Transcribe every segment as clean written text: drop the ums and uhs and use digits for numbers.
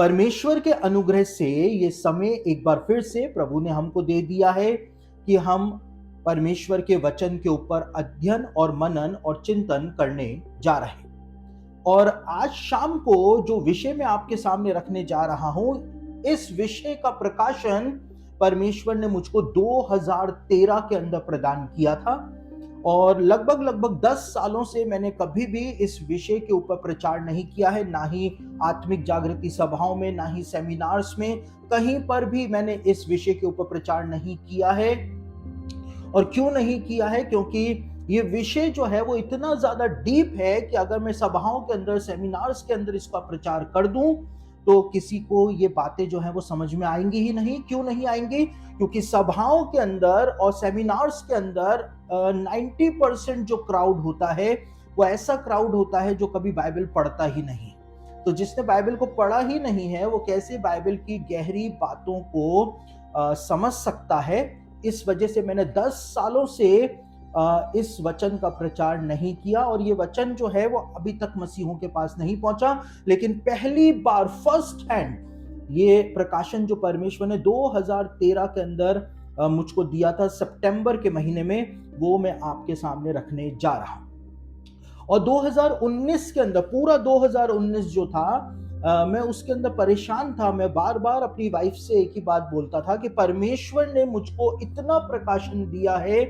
परमेश्वर के अनुग्रह से ये समय एक बार फिर से प्रभु ने हमको दे दिया है कि हम परमेश्वर के वचन के ऊपर अध्ययन और मनन और चिंतन करने जा रहे हैं। और आज शाम को जो विषय मैं आपके सामने रखने जा रहा हूं, इस विषय का प्रकाशन परमेश्वर ने मुझको 2013 के अंदर प्रदान किया था और लगभग 10 सालों से मैंने कभी भी इस विषय के ऊपर प्रचार नहीं किया है, ना ही आत्मिक जागृति सभाओं में, ना ही सेमिनार्स में, कहीं पर भी मैंने इस विषय के ऊपर प्रचार नहीं किया है। और क्यों नहीं किया है? क्योंकि ये विषय जो है वो इतना ज्यादा डीप है कि अगर मैं सभाओं के अंदर, सेमिनार्स के अंदर इसका प्रचार कर दूं तो किसी को ये बातें जो है वो समझ में आएंगी ही नहीं। क्यों नहीं आएंगी? क्योंकि सभाओं के अंदर और सेमिनार्स के अंदर 90% जो क्राउड होता है वो ऐसा क्राउड होता है जो कभी बाइबल पढ़ता ही नहीं। तो जिसने बाइबल को पढ़ा ही नहीं है वो कैसे बाइबल की गहरी बातों को समझ सकता है? इस वजह से मैंने 10 सालों से इस वचन का प्रचार नहीं किया और ये वचन जो है वो अभी तक मसीहों के पास नहीं पहुंचा। लेकिन पहली बार फर्स्ट हैंड ये प्रकाशन जो परमेश्वर ने 2013 के अंदर मुझको दिया था सितंबर के महीने में, वो मैं आपके सामने रखने जा रहा हूं। और 2019 के अंदर, पूरा 2019 जो था, मैं उसके अंदर परेशान था। मैं बार बार अपनी वाइफ से एक ही बात बोलता था कि परमेश्वर ने मुझको इतना प्रकाशन दिया है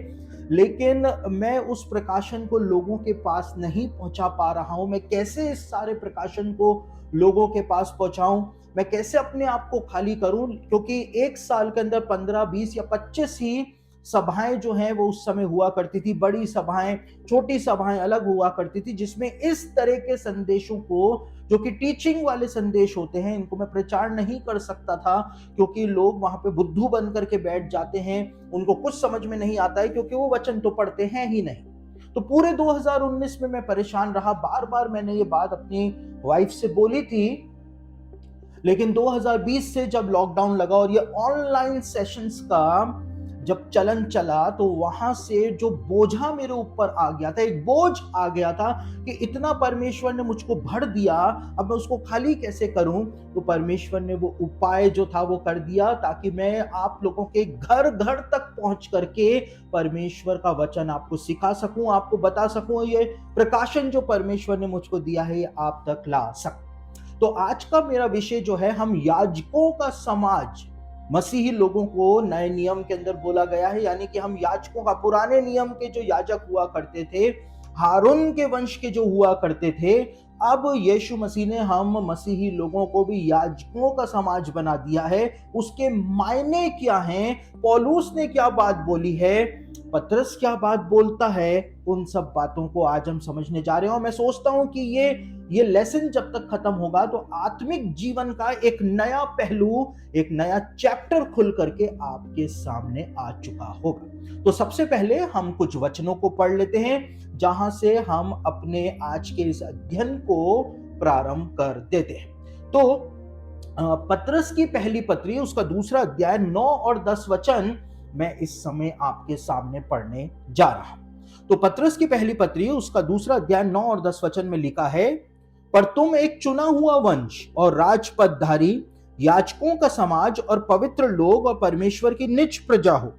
लेकिन मैं उस प्रकाशन को लोगों के पास नहीं पहुंचा पा रहा हूं। मैं कैसे इस सारे प्रकाशन को लोगों के पास पहुंचाऊं? मैं कैसे अपने आप को खाली करूं? क्योंकि एक साल के अंदर 15, 20 या 25 ही सभाएं जो हैं वो उस समय हुआ करती थी। बड़ी सभाएं, छोटी सभाएं अलग हुआ करती थी, जिसमें इस तरह के संदेशों को, जो कि टीचिंग वाले संदेश होते हैं, इनको मैं प्रचार नहीं कर सकता था क्योंकि लोग वहां पे बुद्धू बन करके बैठ जाते हैं। उनको कुछ समझ में नहीं आता है क्योंकि वो वचन तो पढ़ते हैं ही नहीं। तो पूरे 2019 में मैं परेशान रहा। बार बार मैंने ये बात अपनी वाइफ से बोली थी, लेकिन 2020 से जब लॉकडाउन लगा और ये ऑनलाइन सेशंस का जब चलन चला तो वहां से जो बोझा मेरे ऊपर आ गया था, एक बोझ आ गया था कि इतना परमेश्वर ने मुझको भर दिया, अब मैं उसको खाली कैसे करूं? तो परमेश्वर ने वो उपाय जो था वो कर दिया ताकि मैं आप लोगों के घर घर तक पहुंच करके परमेश्वर का वचन आपको सिखा सकूं, आपको बता सकूं। ये प्रकाशन जो परमेश्वर ने मुझको दिया है ये आप तक ला सकूं। तो आज का मेरा विषय जो है, हम याजकों का समाज। मसीही लोगों को नए नियम के अंदर बोला गया है, यानी कि हम याजकों का, पुराने नियम के जो याजक हुआ करते थे, हारून के वंश के जो हुआ करते थे, अब यीशु मसीह ने हम मसीही लोगों को भी याजकों का समाज बना दिया है। उसके मायने क्या हैं? पौलुस ने क्या बात बोली है? पतरस क्या बात बोलता है? उन सब बातों को आज हम समझने जा रहे हैं। और मैं सोचता हूं कि ये लेसन जब तक खत्म होगा तो आत्मिक जीवन का एक नया पहलू, एक नया चैप्टर खुल करके आपके सामने आ चुका होगा। तो सबसे पहले हम कुछ वचनों को पढ़ लेते हैं जहां से हम अपने आज के इस अध्ययन को प्रारंभ कर देते हैं। तो पतरस की पहली पत्री, उसका दूसरा अध्याय, 9 और 10 वचन मैं इस समय आपके सामने पढ़ने जा रहा हूं। तो पतरस की पहली पत्री, उसका दूसरा अध्याय, 9 और 10 वचन में लिखा है, पर तुम एक चुना हुआ वंश और राजपदधारी, याजकों का समाज और पवित्र लोग और परमेश्वर की निज प्रजा हो,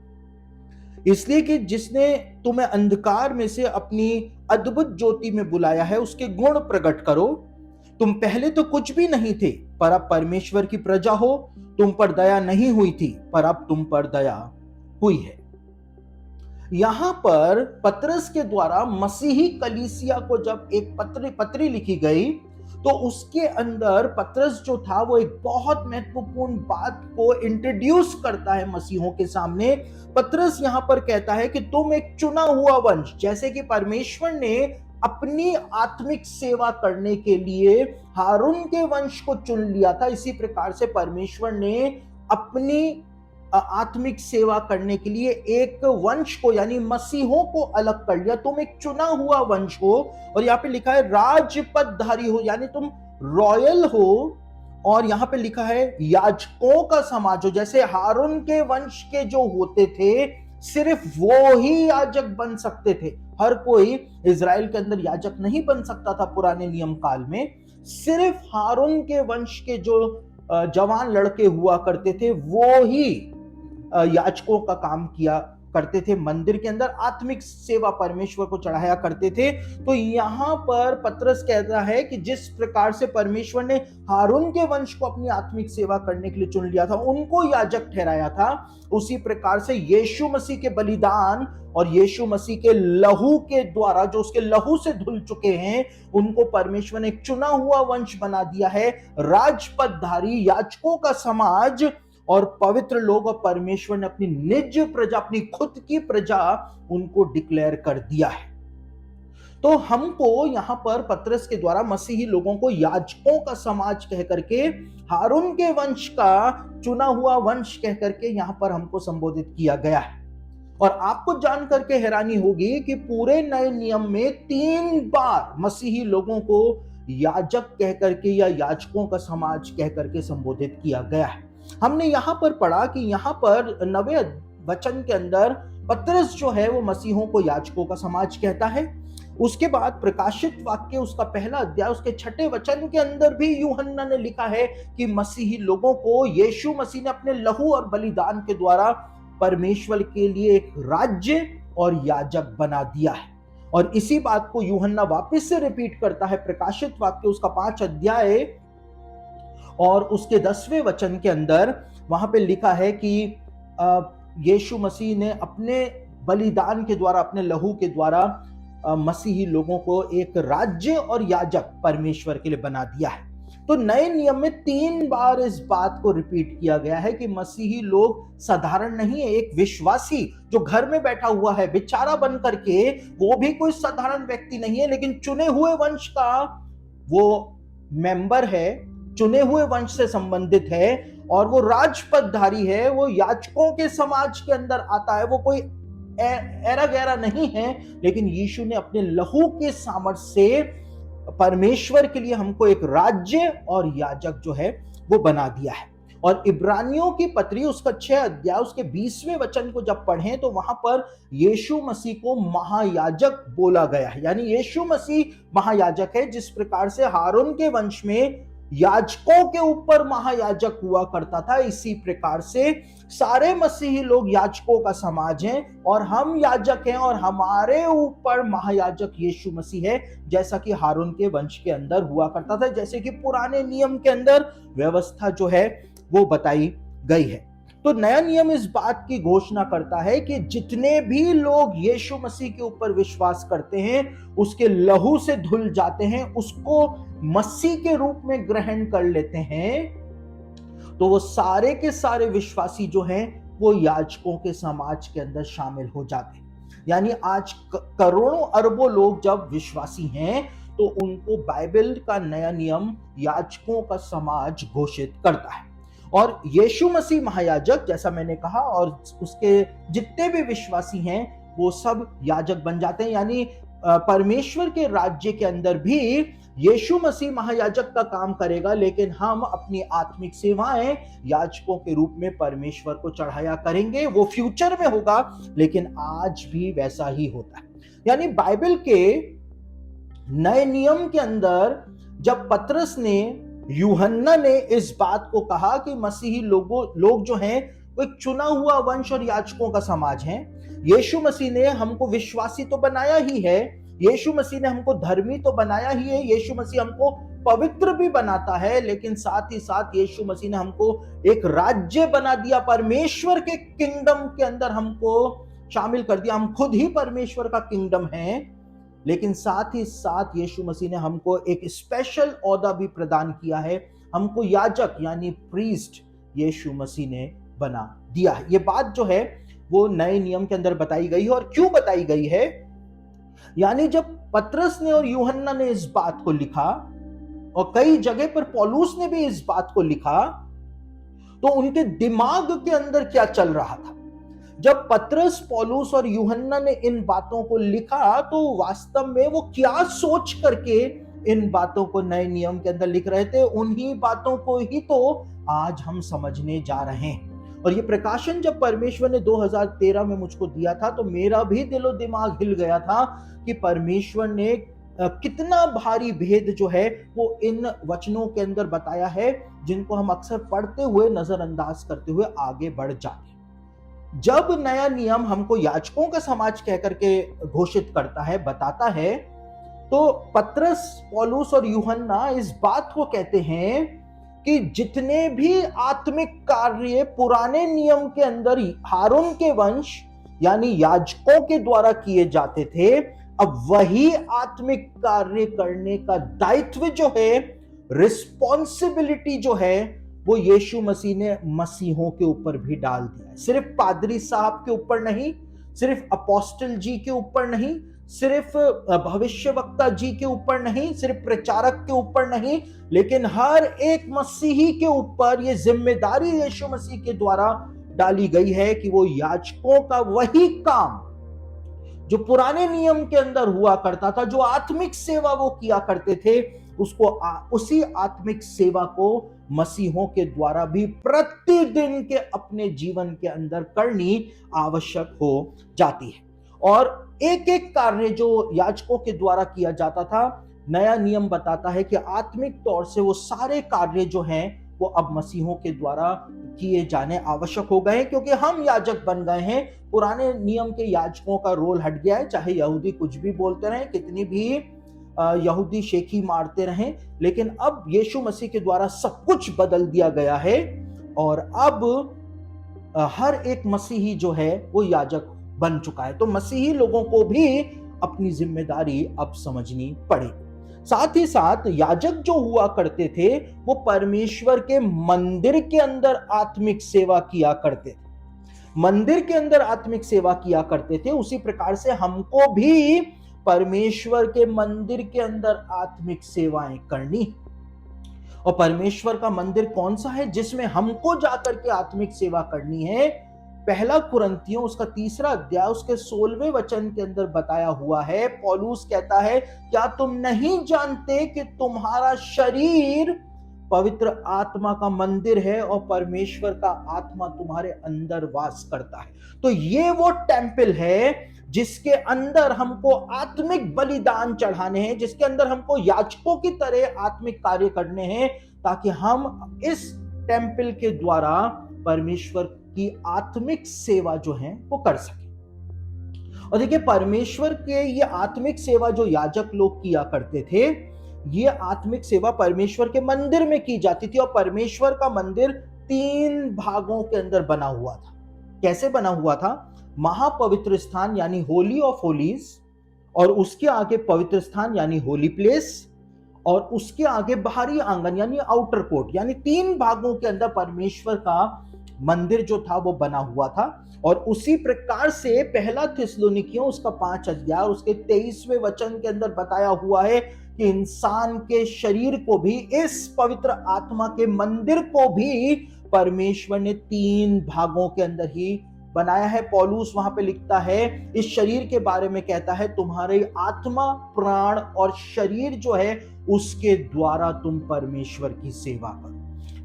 इसलिए कि जिसने तुम्हें अंधकार में से अपनी अद्भुत ज्योति में बुलाया है उसके गुण प्रकट करो। तुम पहले तो कुछ भी नहीं थे पर अब परमेश्वर की प्रजा हो। तुम पर दया नहीं हुई थी पर अब तुम पर दया हुई है। यहां पर पतरस के द्वारा मसीही कलीसिया को जब एक पत्री लिखी गई तो उसके अंदर पतरस जो था वो एक बहुत महत्वपूर्ण बात को इंट्रोड्यूस करता है मसीहों के सामने। पतरस यहां पर कहता है कि तुम एक चुना हुआ वंश, जैसे कि परमेश्वर ने अपनी आत्मिक सेवा करने के लिए हारून के वंश को चुन लिया था, इसी प्रकार से परमेश्वर ने अपनी आत्मिक सेवा करने के लिए एक वंश को, यानी मसीहों को अलग कर लिया। तुम एक चुना हुआ वंश हो, और यहाँ पे लिखा है राजपदधारी हो, यानी तुम रॉयल हो। और यहाँ पे लिखा है याजकों का समाज हो। जैसे हारून के वंश के जो होते थे सिर्फ वो ही याजक बन सकते थे, हर कोई इजराइल के अंदर याजक नहीं बन सकता था पुराने नियम काल में। सिर्फ हारून के वंश के जो जवान लड़के हुआ करते थे, वो ही याजकों का काम किया करते थे, मंदिर के अंदर आत्मिक सेवा परमेश्वर को चढ़ाया करते थे। तो यहां पर पतरस कहता है कि जिस प्रकार से परमेश्वर ने हारून के वंश को अपनी आत्मिक सेवा करने के लिए चुन लिया था, उनको याजक ठहराया था, उसी प्रकार से यीशु मसीह के बलिदान और यीशु मसीह के लहू के द्वारा, जो उसके लहू से धुल चुके हैं, उनको परमेश्वर ने एक चुना हुआ वंश बना दिया है, राजपदधारी याजकों का समाज और पवित्र लोग, और परमेश्वर ने अपनी निज प्रजा, अपनी खुद की प्रजा उनको डिक्लेयर कर दिया है। तो हमको यहां पर पतरस के द्वारा मसीही लोगों को याजकों का समाज कह करके, हारून के वंश का चुना हुआ वंश कह करके यहां पर हमको संबोधित किया गया है। और आपको जान करके हैरानी होगी कि पूरे नए नियम में 3 बार मसीही लोगों को याजक कह करके या याजकों का समाज कह करके संबोधित किया गया है। हमने यहां पर पढ़ा कि यहां पर 9वें वचन के अंदर पतरस जो है वो मसीहों को याजकों का समाज कहता है। उसके बाद प्रकाशित वाक्य उसका पहला अध्याय उसके 6 वचन के अंदर भी यूहन्ना ने लिखा है कि मसीही लोगों को यीशु मसीह ने अपने लहू और बलिदान के द्वारा परमेश्वर के लिए एक राज्य और याजक बना दिया है। और इसी बात को यूहन्ना वापस से रिपीट करता है प्रकाशित वाक्य उसका 5 अध्याय और उसके 10वें वचन के अंदर। वहां पे लिखा है कि यीशु मसीह ने अपने बलिदान के द्वारा, अपने लहू के द्वारा मसीही लोगों को एक राज्य और याजक परमेश्वर के लिए बना दिया है। तो नए नियम में 3 बार इस बात को रिपीट किया गया है कि मसीही लोग साधारण नहीं है। एक विश्वासी जो घर में बैठा हुआ है बेचारा बन करके, वो भी कोई साधारण व्यक्ति नहीं है, लेकिन चुने हुए वंश का वो मेंबर है, चुने हुए वंश से संबंधित है, और वो राजपदधारी है, वो याजकों के समाज के अंदर आता है। वो कोई ऐरा गैरा नहीं है, लेकिन यीशु ने अपने लहू के सामर्थ्य से परमेश्वर के लिए हमको एक राज्य और याजक जो है वो बना दिया है। और इब्रानियों की पत्री उसका 6 अध्याय उसके 20वें वचन को जब पढ़ें तो वहां पर यीशु मसीह को महायाजक बोला गया है। यानी यीशु मसीह महायाजक है। जिस प्रकार से हारून के वंश में याजकों के ऊपर महायाजक हुआ करता था, इसी प्रकार से सारे मसीही लोग याजकों का समाज हैं और हम याजक हैं, और हमारे ऊपर महायाजक यीशु मसीह है, जैसा कि हारून के वंश के अंदर हुआ करता था, जैसे कि पुराने नियम के अंदर व्यवस्था जो है वो बताई गई है। तो नया नियम इस बात की घोषणा करता है कि जितने भी लोग यीशु मसीह के ऊपर विश्वास करते हैं, उसके लहू से धुल जाते हैं, उसको मसीह के रूप में ग्रहण कर लेते हैं, तो वो सारे के सारे विश्वासी जो हैं वो याजकों के समाज के अंदर शामिल हो जाते हैं। यानी आज करोड़ों अरबों लोग जब विश्वासी हैं तो उनको बाइबल का नया नियम याजकों का समाज घोषित करता है। और यीशु मसीह महायाजक, जैसा मैंने कहा, और उसके जितने भी विश्वासी हैं वो सब याजक बन जाते हैं। यानी परमेश्वर के राज्य के अंदर भी यीशु मसीह महायाजक का काम करेगा, लेकिन हम अपनी आत्मिक सेवाएं याजकों के रूप में परमेश्वर को चढ़ाया करेंगे। वो फ्यूचर में होगा, लेकिन आज भी वैसा ही होता है। यानी बाइबल के नए नियम के अंदर जब पतरस ने, यूहन्ना ने इस बात को कहा कि मसीही लोग जो हैं वो एक चुना हुआ वंश और याजकों का समाज हैं। यीशु मसीह ने हमको विश्वासी तो बनाया ही है, यीशु मसीह ने हमको धर्मी तो बनाया ही है, यीशु मसीह हमको पवित्र भी बनाता है, लेकिन साथ ही साथ यीशु मसीह ने हमको एक राज्य बना दिया, परमेश्वर के किंगडम के अंदर हमको शामिल कर दिया। हम खुद ही परमेश्वर का किंगडम हैं, लेकिन साथ ही साथ यीशु मसीह ने हमको एक स्पेशल ओहदा भी प्रदान किया है, हमको याजक यानी प्रीस्ट यीशु मसीह ने बना दिया है। ये बात जो है वो नए नियम के अंदर बताई गई है। और क्यों बताई गई है? यानी जब पतरस ने और यूहन्ना ने इस बात को लिखा, और कई जगह पर पौलुस ने भी इस बात को लिखा, तो उनके दिमाग के अंदर क्या चल रहा था? जब पतरस, पौलुस और यूहन्ना ने इन बातों को लिखा तो वास्तव में वो क्या सोच करके इन बातों को नए नियम के अंदर लिख रहे थे, उन्हीं बातों को ही तो आज हम समझने जा रहे हैं। और ये प्रकाशन जब परमेश्वर ने 2013 में मुझको दिया था तो मेरा भी दिलो दिमाग हिल गया था कि परमेश्वर ने कितना भारी भेद जो है वो इन वचनों के अंदर बताया है, जिनको हम अक्सर पढ़ते हुए नजरअंदाज करते हुए आगे बढ़ जाते हैं। जब नया नियम हमको याजकों का समाज कह करके घोषित करता है, बताता है, तो पतरस, पौलुस और यूहन्ना इस बात को कहते हैं कि जितने भी आत्मिक कार्य पुराने नियम के अंदर हारून के वंश यानी याजकों के द्वारा किए जाते थे, अब वही आत्मिक कार्य करने का दायित्व जो है, रिस्पॉन्सिबिलिटी जो है, वो यीशु मसीह ने मसीहों के ऊपर भी डाल दिया है। सिर्फ पादरी साहब के ऊपर नहीं, सिर्फ अपोस्टल जी के ऊपर नहीं, सिर्फ भविष्यवक्ता जी के ऊपर नहीं, सिर्फ प्रचारक के ऊपर नहीं, लेकिन हर एक मसीही के ऊपर ये जिम्मेदारी यीशु मसीह के द्वारा डाली गई है कि वो याजकों का वही काम जो पुराने नियम के अंदर हुआ करता था, जो आत्मिक सेवा वो किया करते थे, उसको उसी आत्मिक सेवा को मसीहों के द्वारा भी प्रतिदिन के अपने जीवन के अंदर करनी आवश्यक हो जाती है। और एक एक कार्य जो याजकों के द्वारा किया जाता था, नया नियम बताता है कि आत्मिक तौर से वो सारे कार्य जो हैं वो अब मसीहों के द्वारा किए जाने आवश्यक हो गए, क्योंकि हम याजक बन गए हैं। पुराने नियम के याजकों का रोल हट गया है, चाहे यहूदी कुछ भी बोलते रहे, कितनी भी यहूदी शेखी मारते रहें, लेकिन अब यीशु मसीह के द्वारा सब कुछ बदल दिया गया है और अब हर एक मसीही जो है वो याजक बन चुका है। तो मसीही लोगों को भी अपनी जिम्मेदारी अब समझनी पड़ेगी। साथ ही साथ याजक जो हुआ करते थे वो परमेश्वर के मंदिर के अंदर आत्मिक सेवा किया करते थे, मंदिर के अंदर आत्मिक सेवा किया करते थे। उसी प्रकार से हमको भी परमेश्वर के मंदिर के अंदर आत्मिक सेवाएं करनी। और परमेश्वर का मंदिर कौन सा है जिसमें हमको जाकर के आत्मिक सेवा करनी है? पहला कुरिन्थियों उसका 3 अध्याय उसके 16वें वचन के अंदर बताया हुआ है। पौलुस कहता है, क्या तुम नहीं जानते कि तुम्हारा शरीर पवित्र आत्मा का मंदिर है और परमेश्वर का आत्मा तुम्हारे अंदर वास करता है? तो ये वो टेंपल है जिसके अंदर हमको आत्मिक बलिदान चढ़ाने हैं, जिसके अंदर हमको याजकों की तरह आत्मिक कार्य करने हैं, ताकि हम इस टेंपल के द्वारा परमेश्वर की आत्मिक सेवा जो है वो कर सके। और देखिए, परमेश्वर के ये आत्मिक सेवा जो याजक लोग किया करते थे, ये आत्मिक सेवा परमेश्वर के मंदिर में की जाती थी। और परमेश्वर का मंदिर 3 भागों के अंदर बना हुआ था। कैसे बना हुआ था? महापवित्र स्थान यानी होली ऑफ होलीज, और उसके आगे पवित्र स्थान यानी होली प्लेस, और उसके आगे बाहरी आंगन यानी आउटर कोर्ट, यानी 3 भागों के अंदर परमेश्वर का मंदिर जो था वो बना हुआ था। और उसी प्रकार से पहला थिस्सलुनीकियों उसका 5 अध्याय उसके 23वें वचन के अंदर बताया हुआ है कि इंसान के शरीर को भी, इस पवित्र आत्मा के मंदिर को भी परमेश्वर ने 3 भागों के अंदर ही बनाया है। पौलुस वहां पे लिखता है, इस शरीर के बारे में कहता है, तुम्हारी आत्मा, प्राण और शरीर जो है उसके द्वारा तुम परमेश्वर की सेवा करो।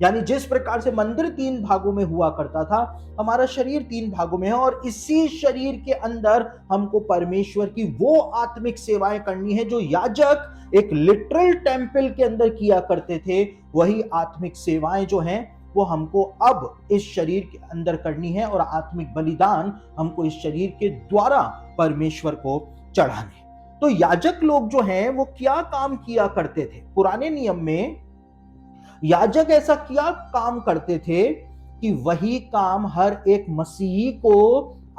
यानी जिस प्रकार से मंदिर 3 भागों में हुआ करता था, हमारा शरीर 3 भागों में है, और इसी शरीर के अंदर हमको परमेश्वर की वो आत्मिक सेवाएं करनी है जो याजक एक लिटरल टेंपल के अंदर किया करते थे। वही आत्मिक सेवाएं जो हैं वो हमको अब इस शरीर के अंदर करनी है, और आत्मिक बलिदान हमको इस शरीर के द्वारा परमेश्वर को चढ़ाने। तो याजक लोग जो हैं वो क्या काम किया करते थे? पुराने नियम में याजक ऐसा क्या काम करते थे कि वही काम हर एक मसीही को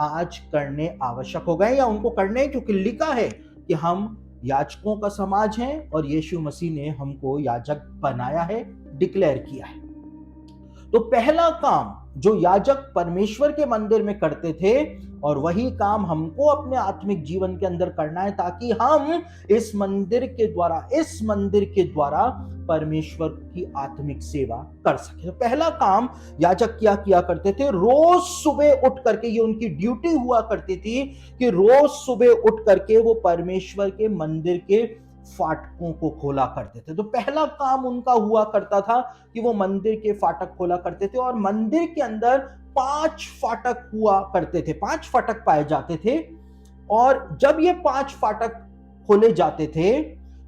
आज करने आवश्यक हो गए, या उनको करने, क्योंकि लिखा है कि हम याजकों का समाज हैं और यीशु मसीह ने हमको याजक बनाया है, डिक्लेयर किया है। तो पहला काम जो याजक परमेश्वर के मंदिर में करते थे, और वही काम हमको अपने आत्मिक जीवन के अंदर करना है, ताकि हम इस मंदिर के द्वारा परमेश्वर की आत्मिक सेवा कर सके। तो पहला काम याजक क्या किया करते थे? रोज सुबह उठ करके, ये उनकी ड्यूटी हुआ करती थी कि रोज सुबह उठ करके वो परमेश्वर के मंदिर के फाटकों को खोला करते थे। तो पहला काम उनका हुआ करता था कि वो मंदिर के फाटक खोला करते थे, और मंदिर के अंदर 5 फाटक हुआ करते थे, 5 फाटक पाए जाते थे। और जब ये 5 फाटक खोले जाते थे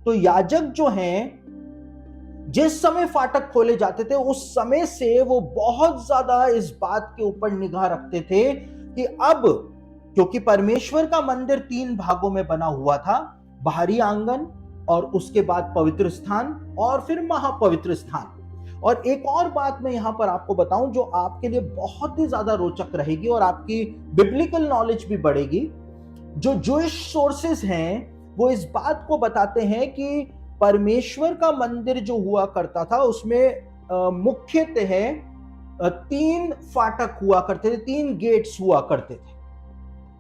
तो याजक जो हैं जिस समय फाटक खोले जाते थे उस समय से वो बहुत ज्यादा इस बात के ऊपर निगाह रखते थे कि अब, क्योंकि परमेश्वर का मंदिर 3 भागों में बना हुआ था, बाहरी आंगन और उसके बाद पवित्र स्थान और फिर महापवित्र स्थान। और एक और बात मैं यहां पर आपको बताऊं जो आपके लिए बहुत ही ज्यादा रोचक रहेगी और आपकी बिब्लिकल नॉलेज भी बढ़ेगी। जो जूइश सोर्सेस हैं वो इस बात को बताते हैं कि परमेश्वर का मंदिर जो हुआ करता था उसमें मुख्यतः 3 फाटक हुआ करते थे, 3 गेट्स हुआ करते थे।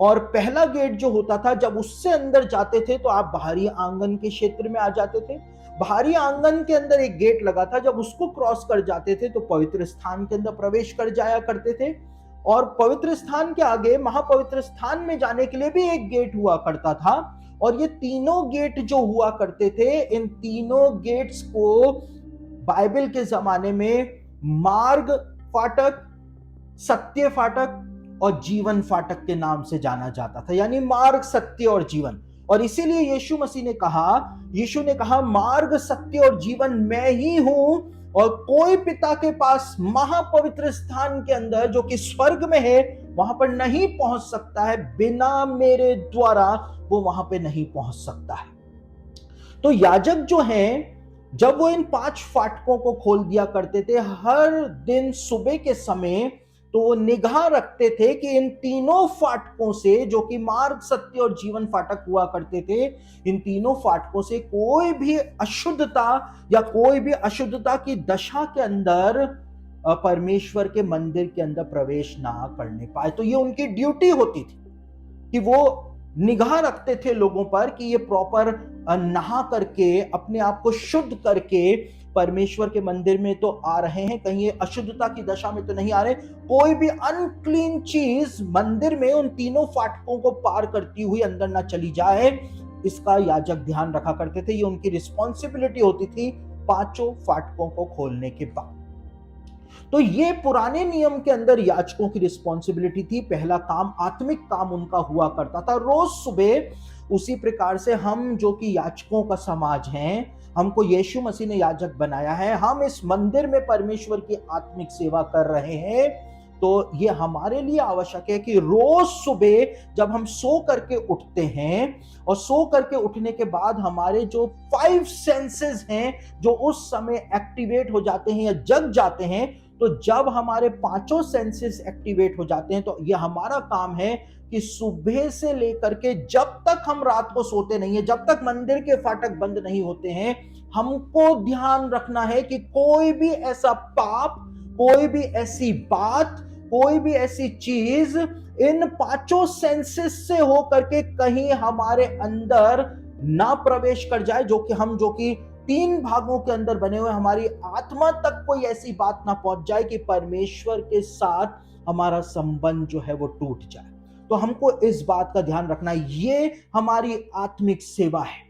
और पहला गेट जो होता था, जब उससे अंदर जाते थे तो आप बाहरी आंगन के क्षेत्र में आ जाते थे। बाहरी आंगन के अंदर एक गेट लगा था, जब उसको क्रॉस कर जाते थे तो पवित्र स्थान के अंदर प्रवेश कर जाया करते थे। और पवित्र स्थान के आगे महापवित्र स्थान में जाने के लिए भी एक गेट हुआ करता था। और ये तीनों गेट जो हुआ करते थे, इन तीनों गेट्स को बाइबल के जमाने में मार्ग फाटक, सत्य फाटक और जीवन फाटक के नाम से जाना जाता था, यानी मार्ग, सत्य और जीवन। और इसीलिए यीशु ने कहा मार्ग, सत्य और जीवन मैं ही हूं, और कोई पिता के पास महापवित्र स्थान के अंदर जो कि स्वर्ग में है वहां पर नहीं पहुंच सकता है, बिना मेरे द्वारा वो वहां पे नहीं पहुंच सकता है। तो याजक जो हैं, जब वो इन 5 फाटकों को खोल दिया करते थे हर दिन सुबह के समय, तो वो निगाह रखते थे कि इन तीनों फाटकों से, जो कि मार्ग, सत्य और जीवन फाटक हुआ करते थे, इन तीनों फाटकों से कोई भी अशुद्धता या कोई भी अशुद्धता की दशा के अंदर परमेश्वर के मंदिर के अंदर प्रवेश ना करने पाए। तो ये उनकी ड्यूटी होती थी कि वो निगाह रखते थे लोगों पर कि ये प्रॉपर नहा करके, अपने आप को शुद्ध करके परमेश्वर के मंदिर में तो आ रहे हैं, कहीं ये अशुद्धता की दशा में तो नहीं आ रहे, कोई भी अनक्लीन चीज मंदिर में उन तीनों फाटकों को पार करती हुई अंदर ना चली जाए, इसका याजक ध्यान रखा करते थे। ये उनकी रिस्पॉन्सिबिलिटी होती थी 5 फाटकों को खोलने के बाद। तो ये पुराने नियम के अंदर याजकों की रिस्पॉन्सिबिलिटी थी। पहला काम, आत्मिक काम उनका हुआ करता था रोज सुबह। उसी प्रकार से हम जो कि याजकों का समाज हैं, हमको यीशु मसीह ने याजक बनाया है, हम इस मंदिर में परमेश्वर की आत्मिक सेवा कर रहे हैं। तो ये हमारे लिए आवश्यक है कि रोज सुबह जब हम सो करके उठते हैं, और सो करके उठने के बाद हमारे जो 5 सेंसेस हैं जो उस समय एक्टिवेट हो जाते हैं या जग जाते हैं, तो जब हमारे 5 सेंसेस एक्टिवेट हो जाते हैं तो ये हमारा काम है कि सुबह से लेकर के जब तक हम रात को सोते नहीं है, जब तक मंदिर के फाटक बंद नहीं होते हैं, हमको ध्यान रखना है कि कोई भी ऐसा पाप, कोई भी ऐसी बात, कोई भी ऐसी चीज इन 5 सेंसेस से होकर के कहीं हमारे अंदर ना प्रवेश कर जाए, जो कि 3 भागों के अंदर बने हुए, हमारी आत्मा तक कोई ऐसी बात ना पहुंच जाए कि परमेश्वर के साथ हमारा संबंध जो है वो टूट जाए। तो हमको इस बात का ध्यान रखना है। ये हमारी आत्मिक सेवा है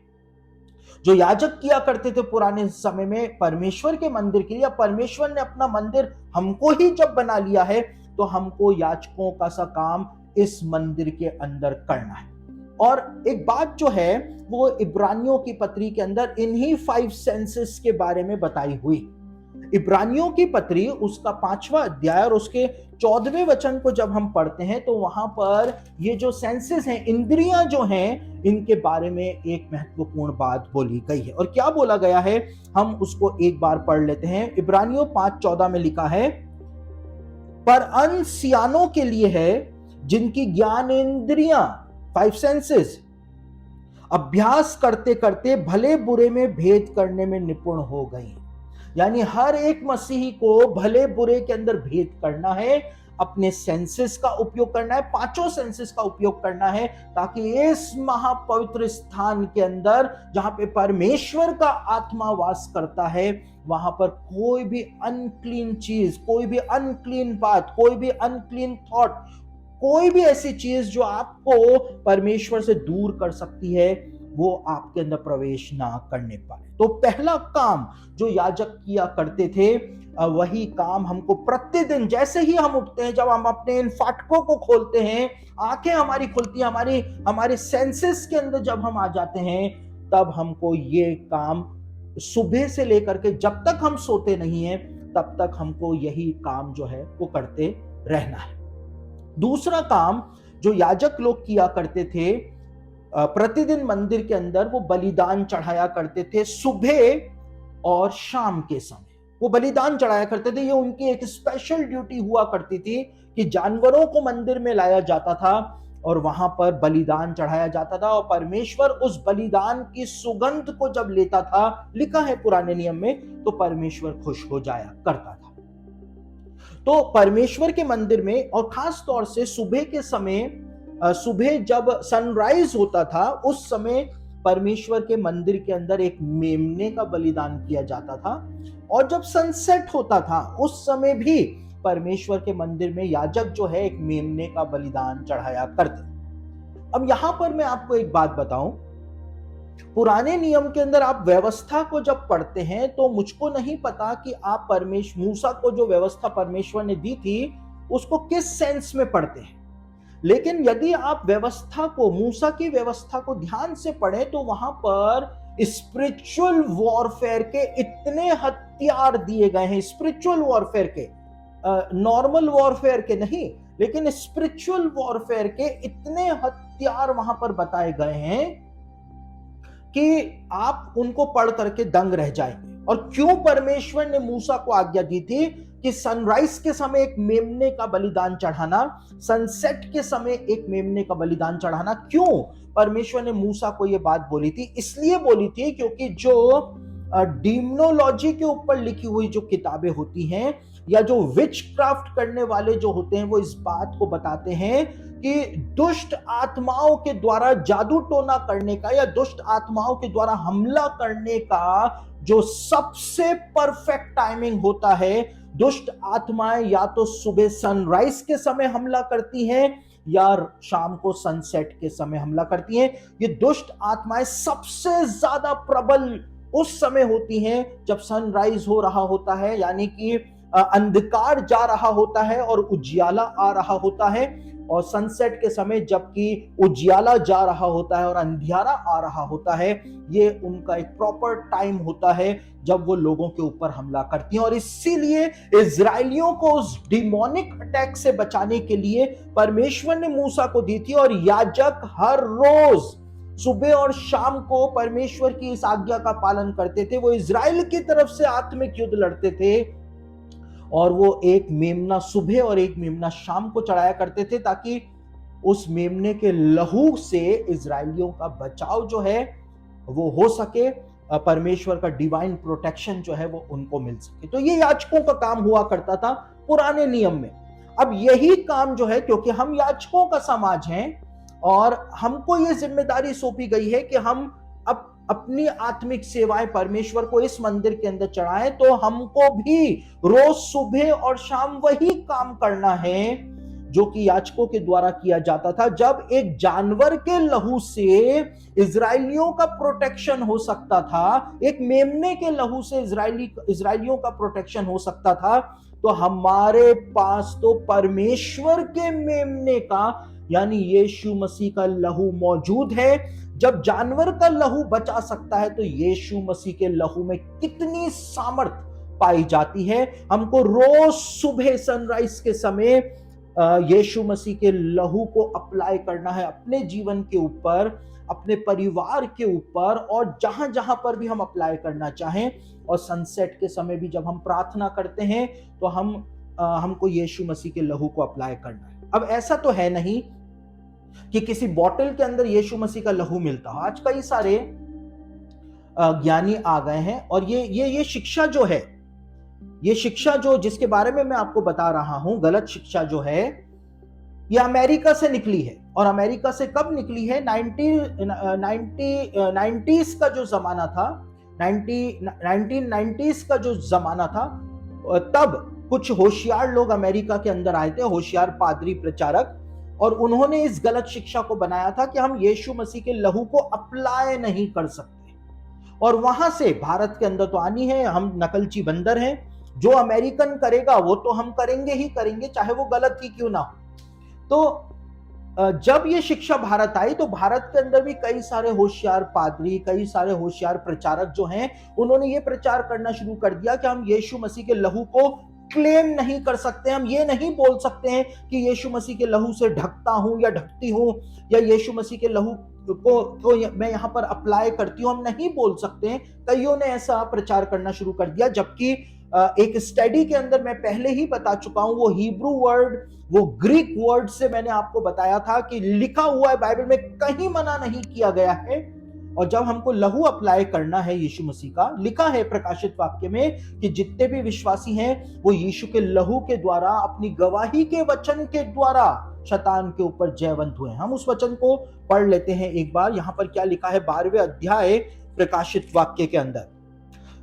जो याजक किया करते थे पुराने समय में परमेश्वर के मंदिर के लिए। परमेश्वर ने अपना मंदिर हमको ही जब बना लिया है, तो हमको याजकों का सा काम इस मंदिर के अंदर करना है। और एक बात जो है वो इब्रानियों की पत्री के अंदर इन्हीं 5 सेंसेस के बारे में बताई हुई। इब्रानियों की पत्री उसका 5वां अध्याय और उसके 14वें वचन को जब हम पढ़ते हैं तो वहां पर ये जो सेंसेस हैं, इंद्रियां जो हैं, इनके बारे में एक महत्वपूर्ण बात बोली गई है। और क्या बोला गया है हम उसको एक बार पढ़ लेते हैं। इब्रानियों 5:14 में लिखा है, पर अनसियानों के लिए है जिनकी ज्ञान इंद्रियां, 5 सेंसेस, अभ्यास करते करते भले बुरे में भेद करने में निपुण हो गई। यानी हर एक मसीही को भले बुरे के अंदर भेद करना है, अपने सेंसेस का उपयोग करना है, 5 सेंसेस का उपयोग करना है, ताकि इस महापवित्र स्थान के अंदर जहां पे परमेश्वर का आत्मा वास करता है, वहां पर कोई भी अनक्लीन चीज, कोई भी अनक्लीन बात, कोई भी अनक्लीन थॉट, कोई भी ऐसी चीज जो आपको परमेश्वर से दूर कर सकती है, वो आपके अंदर प्रवेश ना करने पाए। तो पहला काम जो याजक किया करते थे, वही काम हमको प्रतिदिन जैसे ही हम उठते हैं, जब हम अपने इन फाटकों को खोलते हैं, आंखें हमारी खुलती हैं, हमारे सेंसेस के अंदर जब हम आ जाते हैं, तब हमको ये काम सुबह से लेकर के जब तक हम सोते नहीं हैं तब तक हमको यही काम जो है वो करते रहना है। दूसरा काम जो याजक लोग किया करते थे, प्रतिदिन मंदिर के अंदर वो बलिदान चढ़ाया करते थे। सुबह और शाम के समय वो बलिदान चढ़ाया करते थे। ये उनकी एक स्पेशल ड्यूटी हुआ करती थी कि जानवरों को मंदिर में लाया जाता था और वहां पर बलिदान चढ़ाया जाता था, और परमेश्वर उस बलिदान की सुगंध को जब लेता था, लिखा है पुराने नियम में, तो परमेश्वर खुश हो जाया करता था। तो परमेश्वर के मंदिर में, और खास तौर से सुबह के समय, सुबह जब सनराइज होता था उस समय परमेश्वर के मंदिर के अंदर एक मेमने का बलिदान किया जाता था, और जब सनसेट होता था उस समय भी परमेश्वर के मंदिर में याजक जो है एक मेमने का बलिदान चढ़ाया करते। अब यहां पर मैं आपको एक बात बताऊं, पुराने नियम के अंदर आप व्यवस्था को जब पढ़ते हैं तो मुझको नहीं पता कि आप मूसा को जो व्यवस्था परमेश्वर ने दी थी उसको किस सेंस में पढ़ते हैं, लेकिन यदि आप व्यवस्था को, मूसा की व्यवस्था को ध्यान से पढ़ें तो वहां पर स्पिरिचुअल वॉरफेयर के इतने हथियार दिए गए हैं, स्पिरिचुअल वॉरफेयर के, नॉर्मल वॉरफेयर के नहीं, लेकिन स्पिरिचुअल वॉरफेयर के इतने हथियार वहां पर बताए गए हैं कि आप उनको पढ़ करके दंग रह जाएंगे। और क्यों परमेश्वर ने मूसा को आज्ञा दी थी कि सनराइज के समय एक मेमने का बलिदान चढ़ाना, सनसेट के समय एक मेमने का बलिदान चढ़ाना, क्यों परमेश्वर ने मूसा को यह बात बोली थी? इसलिए बोली थी क्योंकि जो डीमनोलॉजी के ऊपर लिखी हुई जो किताबें होती हैं, या जो विच क्राफ्ट करने वाले जो होते हैं, वो इस बात को बताते हैं कि दुष्ट आत्माओं के द्वारा जादू टोना करने का या दुष्ट आत्माओं के द्वारा हमला करने का जो सबसे परफेक्ट टाइमिंग होता है, दुष्ट आत्माएं या तो सुबह सनराइज के समय हमला करती हैं या शाम को सनसेट के समय हमला करती हैं। ये दुष्ट आत्माएं सबसे ज्यादा प्रबल उस समय होती हैं जब सनराइज हो रहा होता है, यानी कि अंधकार जा रहा होता है और उजियाला आ रहा होता है, और सनसेट के समय जबकि उजियाला जा रहा होता है और अंधियारा आ रहा होता है। ये उनका एक प्रॉपर टाइम होता है जब वो लोगों के ऊपर हमला करती हैं। और इसीलिए इजरायलियों को उस डिमोनिक अटैक से बचाने के लिए परमेश्वर ने मूसा को दी थी, और याजक हर रोज सुबह और शाम को परमेश्वर की इस आज्ञा का पालन करते थे। वो इजराइल की तरफ से आत्मिक युद्ध लड़ते थे, और वो एक मेमना सुबह और एक मेमना शाम को चढ़ाया करते थे ताकि उस मेमने के लहू से इजराइलियों का बचाव जो है वो हो सके, परमेश्वर का डिवाइन प्रोटेक्शन जो है वो उनको मिल सके। तो ये याजकों का काम हुआ करता था पुराने नियम में। अब यही काम जो है, क्योंकि हम याजकों का समाज हैं और हमको ये जिम्मेदारी सौंपी गई है कि हम अब अपनी आत्मिक सेवाएं परमेश्वर को इस मंदिर के अंदर चढ़ाएं, तो हमको भी रोज सुबह और शाम वही काम करना है जो कि याजकों के द्वारा किया जाता था। जब एक जानवर के लहू से इजरायलियों का प्रोटेक्शन हो सकता था, एक मेमने के लहू से इजरायलियों का प्रोटेक्शन हो सकता था, तो हमारे पास तो परमेश्वर के मेमने का यानी यीशु मसीह का लहू मौजूद है। जब जानवर का लहू बचा सकता है तो यीशु मसीह के लहू में कितनी सामर्थ पाई जाती है। हमको रोज सुबह सनराइज के समय यीशु मसीह के लहू को अप्लाई करना है अपने जीवन के ऊपर, अपने परिवार के ऊपर, और जहां जहां पर भी हम अप्लाई करना चाहें। और सनसेट के समय भी जब हम प्रार्थना करते हैं तो हमको यीशु मसीह के लहू को अप्लाई करना है। अब ऐसा तो है नहीं कि किसी बॉटल के अंदर यीशु मसीह का लहू मिलता हो। आज कई सारे ज्ञानी आ गए हैं, और ये शिक्षा जो है, ये शिक्षा जो जिसके बारे में मैं आपको बता रहा हूं, गलत शिक्षा जो है, ये अमेरिका से निकली है। और अमेरिका से कब निकली है? 1990s का जो जमाना था, 1990s का जो जमाना था, तब कुछ होशियार लोग अमेरिका के अंदर आए थे, होशियार पादरी प्रचारक, और उन्होंने इस गलत शिक्षा को बनाया था कि हम यीशु मसीह के लहू को अप्लाई नहीं कर सकते। और वहां से भारत के अंदर तो आनी है, हम नकलची बंदर हैं, जो अमेरिकन करेगा वो तो हम करेंगे ही करेंगे, चाहे वो गलत ही क्यों ना हो। तो जब ये शिक्षा भारत आई तो भारत के अंदर भी कई सारे होशियार पादरी, कई सारे होशियार प्रचारक जो हैं, उन्होंने ये प्रचार करना शुरू कर दिया कि हम यीशु मसीह के लहू को क्लेम नहीं कर सकते, हम ये नहीं बोल सकते हैं कि यीशु मसीह के लहू से ढकता हूं या ढकती हूं, या यीशु मसीह के लहू को मैं यहां पर अप्लाई करती हूं, हम नहीं बोल सकते हैं। कईयों ने ऐसा प्रचार करना शुरू कर दिया, जबकि एक स्टडी के अंदर मैं पहले ही बता चुका हूं, वो हिब्रू वर्ड, वो ग्रीक वर्ड से मैंने आपको बताया था कि लिखा हुआ है बाइबल में, कहीं मना नहीं किया गया है। और जब हमको लहू अप्लाई करना है यीशु मसीह का, लिखा है प्रकाशित वाक्य में कि जितने भी विश्वासी हैं वो यीशु के लहू के द्वारा, अपनी गवाही के वचन के द्वारा शैतान के ऊपर जयवंत हुए। हम उस वचन को पढ़ लेते हैं एक बार। यहां पर क्या लिखा है 12वें अध्याय प्रकाशित वाक्य के अंदर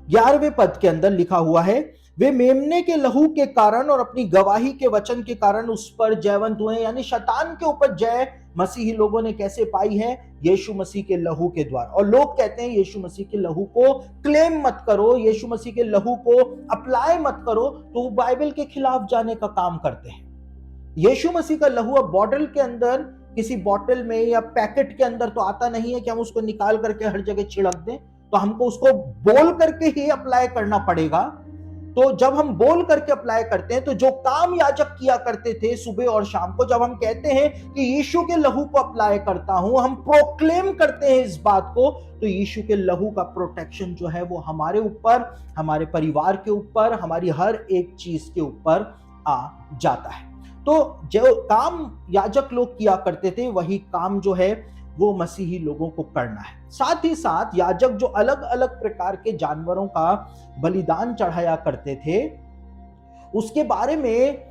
11वें पद के अंदर लिखा हुआ है, वे मेमने के लहू के कारण और अपनी गवाही के वचन के कारण उस पर जयवंत हुए। यानी शैतान के ऊपर जय मसीही लोगों ने कैसे पाई है? यीशु मसीह के लहू के द्वारा। और लोग कहते हैं यीशु मसीह के लहू को क्लेम मत करो, यीशु मसीह के लहू को अप्लाई मत करो, तो वो बाइबल के खिलाफ जाने का काम करते हैं। यीशु मसीह का लहू अब बॉटल के अंदर, किसी बॉटल में या पैकेट के अंदर तो आता नहीं है कि हम उसको निकाल करके हर जगह छिड़क दें, तो हमको उसको बोल करके ही अप्लाई करना पड़ेगा। तो जब हम बोल करके अप्लाई करते हैं, तो जो काम याजक किया करते थे सुबह और शाम को, जब हम कहते हैं कि यीशु के लहू को अप्लाई करता हूं, हम प्रोक्लेम करते हैं इस बात को, तो यीशु के लहू का प्रोटेक्शन जो है वो हमारे ऊपर, हमारे परिवार के ऊपर, हमारी हर एक चीज के ऊपर आ जाता है। तो जो काम याजक लोग किया करते थे, वही काम जो है वो मसीही लोगों को करना है। साथ ही साथ याजक जो अलग अलग प्रकार के जानवरों का बलिदान चढ़ाया करते थे, उसके बारे में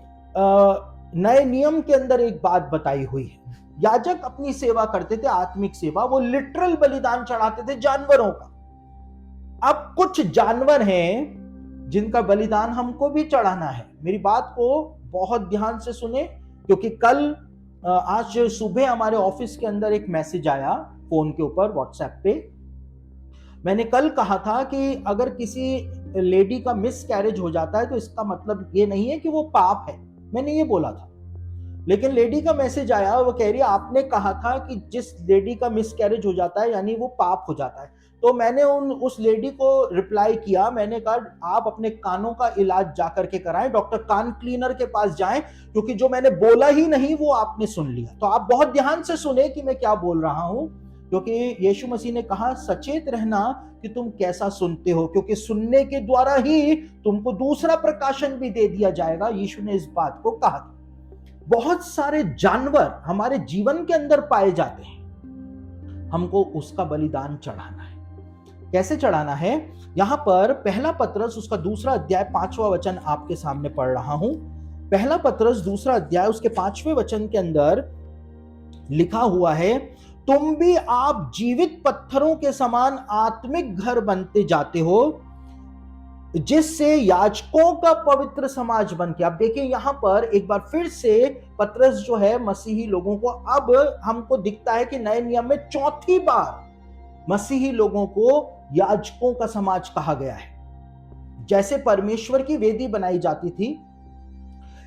नए नियम के अंदर एक बात बताई हुई है। याजक अपनी सेवा करते थे, आत्मिक सेवा, वो लिटरल बलिदान चढ़ाते थे जानवरों का। अब कुछ जानवर हैं जिनका बलिदान हमको भी चढ़ाना है। मेरी बात को बहुत ध्यान से सुने, क्योंकि कल आज सुबह हमारे ऑफिस के अंदर एक मैसेज आया फोन के ऊपर, व्हाट्सएप पे। मैंने कल कहा था कि अगर किसी लेडी का मिस कैरेज हो जाता है तो इसका मतलब ये नहीं है कि वो पाप है, मैंने ये बोला था। लेकिन लेडी का मैसेज आया, वो कह रही है आपने कहा था कि जिस लेडी का मिस कैरेज हो जाता है यानी वो पाप हो जाता है। तो मैंने उस लेडी को रिप्लाई किया, मैंने कहा आप अपने कानों का इलाज जाकर के कराएं, डॉक्टर कान क्लीनर के पास जाएं, क्योंकि जो मैंने बोला ही नहीं वो आपने सुन लिया। तो आप बहुत ध्यान से सुने कि मैं क्या बोल रहा हूं, क्योंकि यीशु मसीह ने कहा सचेत रहना कि तुम कैसा सुनते हो, क्योंकि सुनने के द्वारा ही तुमको दूसरा प्रकाशन भी दे दिया जाएगा। यीशु ने इस बात को कहा था। बहुत सारे जानवर हमारे जीवन के अंदर पाए जाते हैं, हमको उसका बलिदान चढ़ाना है। कैसे चढ़ाना है? यहां पर पहला पतरस उसका दूसरा अध्याय 5वां वचन आपके सामने पढ़ रहा हूं। पहला पतरस दूसरा अध्याय उसके 5वें वचन के अंदर लिखा हुआ है, तुम भी आप जीवित पत्थरों के समान आत्मिक घर बनते जाते हो, जिससे याजकों का पवित्र समाज बन के। अब देखिए यहां पर एक बार फिर से पतरस जो है मसीही लोगों को, अब हमको दिखता है कि नए नियम में चौथी बार मसीही लोगों को याजकों का समाज कहा गया है। जैसे परमेश्वर की वेदी बनाई जाती थी,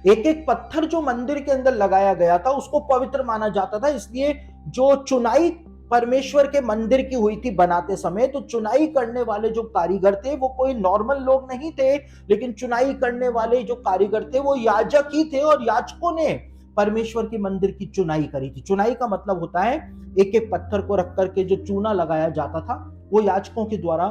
एक एक पत्थर जो मंदिर के अंदर लगाया गया था उसको पवित्र माना जाता था, इसलिए जो चुनाई परमेश्वर के मंदिर की हुई थी बनाते समय, तो चुनाई करने वाले जो कारीगर थे वो कोई नॉर्मल लोग नहीं थे, लेकिन चुनाई करने वाले जो कारीगर थे वो याजक ही थे, और याजकों ने परमेश्वर के मंदिर की चुनाई करी थी। चुनाई का मतलब होता है एक एक पत्थर को रख करके जो चूना लगाया जाता था, वो याजकों के द्वारा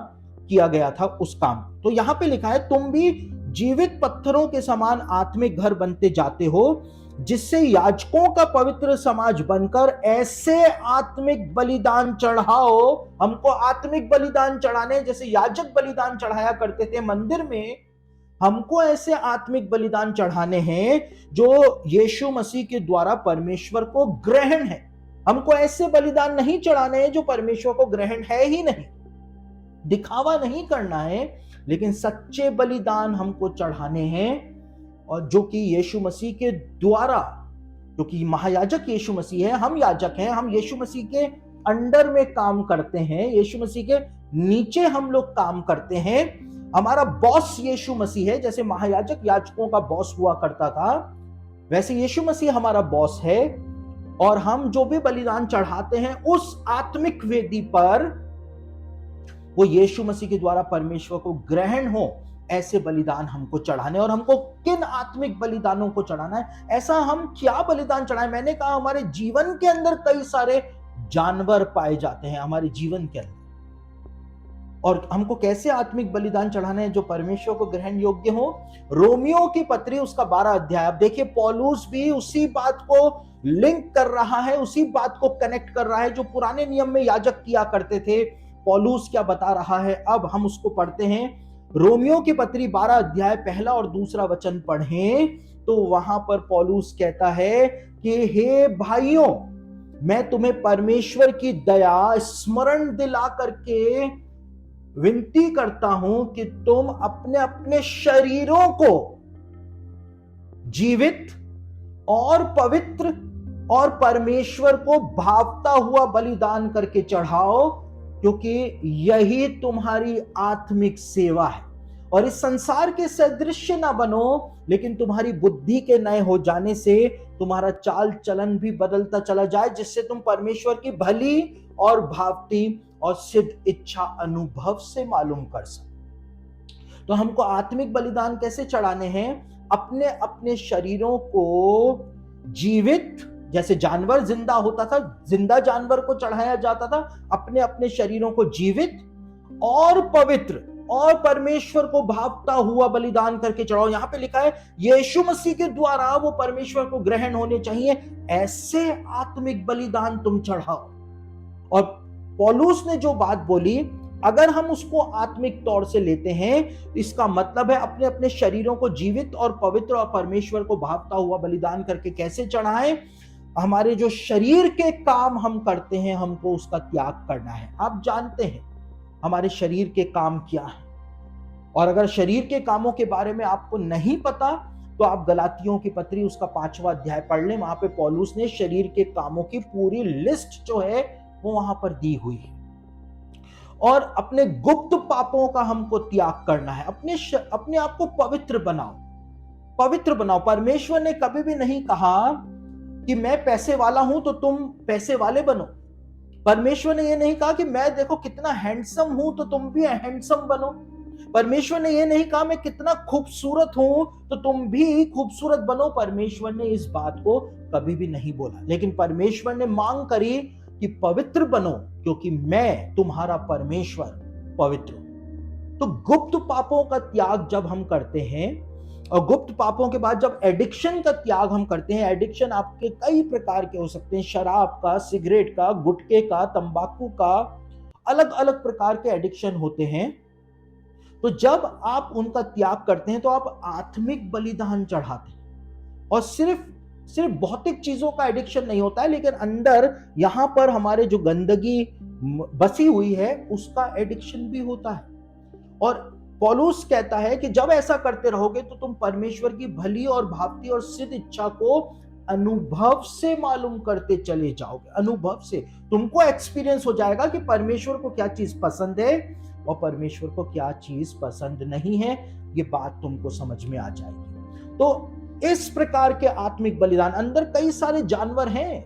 किया गया था उस काम। तो यहां पे लिखा है, तुम भी जीवित पत्थरों के समान आत्मिक घर बनते जाते हो, जिससे याजकों का पवित्र समाज बनकर ऐसे आत्मिक बलिदान चढ़ाओ। हमको आत्मिक बलिदान चढ़ाने, जैसे याजक बलिदान चढ़ाया करते थे मंदिर में, हमको ऐसे आत्मिक बलिदान चढ़ाने हैं जो यीशु मसीह के द्वारा परमेश्वर को ग्रहण है। हमको ऐसे बलिदान नहीं चढ़ाने हैं जो परमेश्वर को ग्रहण है ही नहीं, दिखावा नहीं करना है, लेकिन सच्चे बलिदान हमको चढ़ाने हैं, और जो कि यीशु मसीह के द्वारा, क्योंकि महायाजक यीशु मसीह है, हम याजक हैं, हम यीशु मसीह के अंडर में काम करते हैं, यीशु मसीह के नीचे हम लोग काम करते हैं। हमारा बॉस यीशु मसीह है। जैसे महायाजक याजकों का बॉस हुआ करता था, वैसे यीशु मसीह हमारा बॉस है, और हम जो भी बलिदान चढ़ाते हैं उस आत्मिक वेदी पर वो यीशु मसीह के द्वारा परमेश्वर को ग्रहण हो, ऐसे बलिदान हमको चढ़ाने। और हमको किन आत्मिक बलिदानों को चढ़ाना है, ऐसा हम क्या बलिदान चढ़ाएं? मैंने कहा हमारे जीवन के अंदर कई सारे जानवर पाए जाते हैं हमारे जीवन के अंदर, और हमको कैसे आत्मिक बलिदान चढ़ाने हैं जो परमेश्वर को ग्रहण योग्य हो। रोमियो की पत्री उसका 12 अध्याय, अब देखिए पौलुस भी उसी बात को लिंक कर रहा है, उसी बात को कनेक्ट कर रहा है जो पुराने नियम में याजक किया करते थे। पौलुस क्या बता रहा है, अब हम उसको पढ़ते हैं। रोमियो की पत्री 12 अध्याय पहला और दूसरा वचन पढ़ें तो वहां पर पौलुस कहता है कि हे भाइयों, मैं तुम्हें परमेश्वर की दया स्मरण दिला करके विनती करता हूं कि तुम अपने अपने शरीरों को जीवित और पवित्र और परमेश्वर को भावता हुआ बलिदान करके चढ़ाओ, क्योंकि यही तुम्हारी आत्मिक सेवा है। और इस संसार के सदृश्य ना बनो, लेकिन तुम्हारी बुद्धि के नए हो जाने से तुम्हारा चाल चलन भी बदलता चला जाए, जिससे तुम परमेश्वर की भली और भावती और सिद्ध इच्छा अनुभव से मालूम कर सको। तो हमको आत्मिक बलिदान कैसे चढ़ाने हैं? अपने अपने शरीरों को जीवित, जैसे जानवर जिंदा होता था, जिंदा जानवर को चढ़ाया जाता था, अपने अपने शरीरों को जीवित और पवित्र और परमेश्वर को भावता हुआ बलिदान करके चढ़ाओ। यहां पे लिखा है यीशु मसीह के द्वारा वो परमेश्वर को ग्रहण होने चाहिए, ऐसे आत्मिक बलिदान तुम चढ़ाओ। और पौलुस ने जो बात बोली, अगर हम उसको आत्मिक तौर से लेते हैं, इसका मतलब है अपने अपने शरीरों को जीवित और पवित्र और परमेश्वर को भावता हुआ बलिदान करके कैसे चढ़ाएं? हमारे जो शरीर के काम हम करते हैं, हमको उसका त्याग करना है। आप जानते हैं हमारे शरीर के काम क्या है, और अगर शरीर के कामों के बारे में आपको नहीं पता तो आप गलातियों की पत्री उसका 5वां अध्याय पढ़ लें। वहां पे पौलुस ने शरीर के कामों की पूरी लिस्ट जो है वो वहां पर दी हुई है। और अपने गुप्त पापों का हमको त्याग करना है, अपने आप को पवित्र बनाओ, पवित्र बनाओ। परमेश्वर ने कभी भी नहीं कहा कि मैं पैसे वाला हूं तो तुम पैसे वाले बनो। परमेश्वर ने यह नहीं कहा कि मैं देखो कितना हैंडसम हूं तो तुम भी हैंडसम बनो। परमेश्वर ने यह नहीं कहा मैं कितना खूबसूरत हूं तो तुम भी खूबसूरत बनो। परमेश्वर ने इस बात को कभी भी नहीं बोला, लेकिन परमेश्वर ने मांग करी कि पवित्र बनो, क्योंकि मैं तुम्हारा परमेश्वर पवित्र हूं। तो गुप्त पापों का त्याग जब हम करते हैं, और गुप्त पापों के बाद जब एडिक्शन का त्याग हम करते हैं, एडिक्शन आपके कई प्रकार के हो सकते हैं, शराब का, सिगरेट का, गुटखे का, तंबाकू का, अलग अलग प्रकार के एडिक्शन होते हैं। तो जब आप उनका त्याग करते हैं तो आप आत्मिक बलिदान चढ़ाते हैं। और सिर्फ भौतिक चीजों का एडिक्शन नहीं होता है, लेकिन अंदर यहां पर हमारे जो गंदगी बसी हुई है उसका एडिक्शन भी होता है। और पौलुस कहता है कि जब ऐसा करते रहोगे तो तुम परमेश्वर की भली और भावती और सिद्ध इच्छा को अनुभव से मालूम करते चले जाओगे। अनुभव से तुमको एक्सपीरियंस हो जाएगा कि परमेश्वर को क्या चीज पसंद है और परमेश्वर को क्या चीज पसंद नहीं है। ये बात तुमको समझ में आ जाएगी। तो इस प्रकार के आत्मिक बलिदान, अंदर कई सारे जानवर हैं,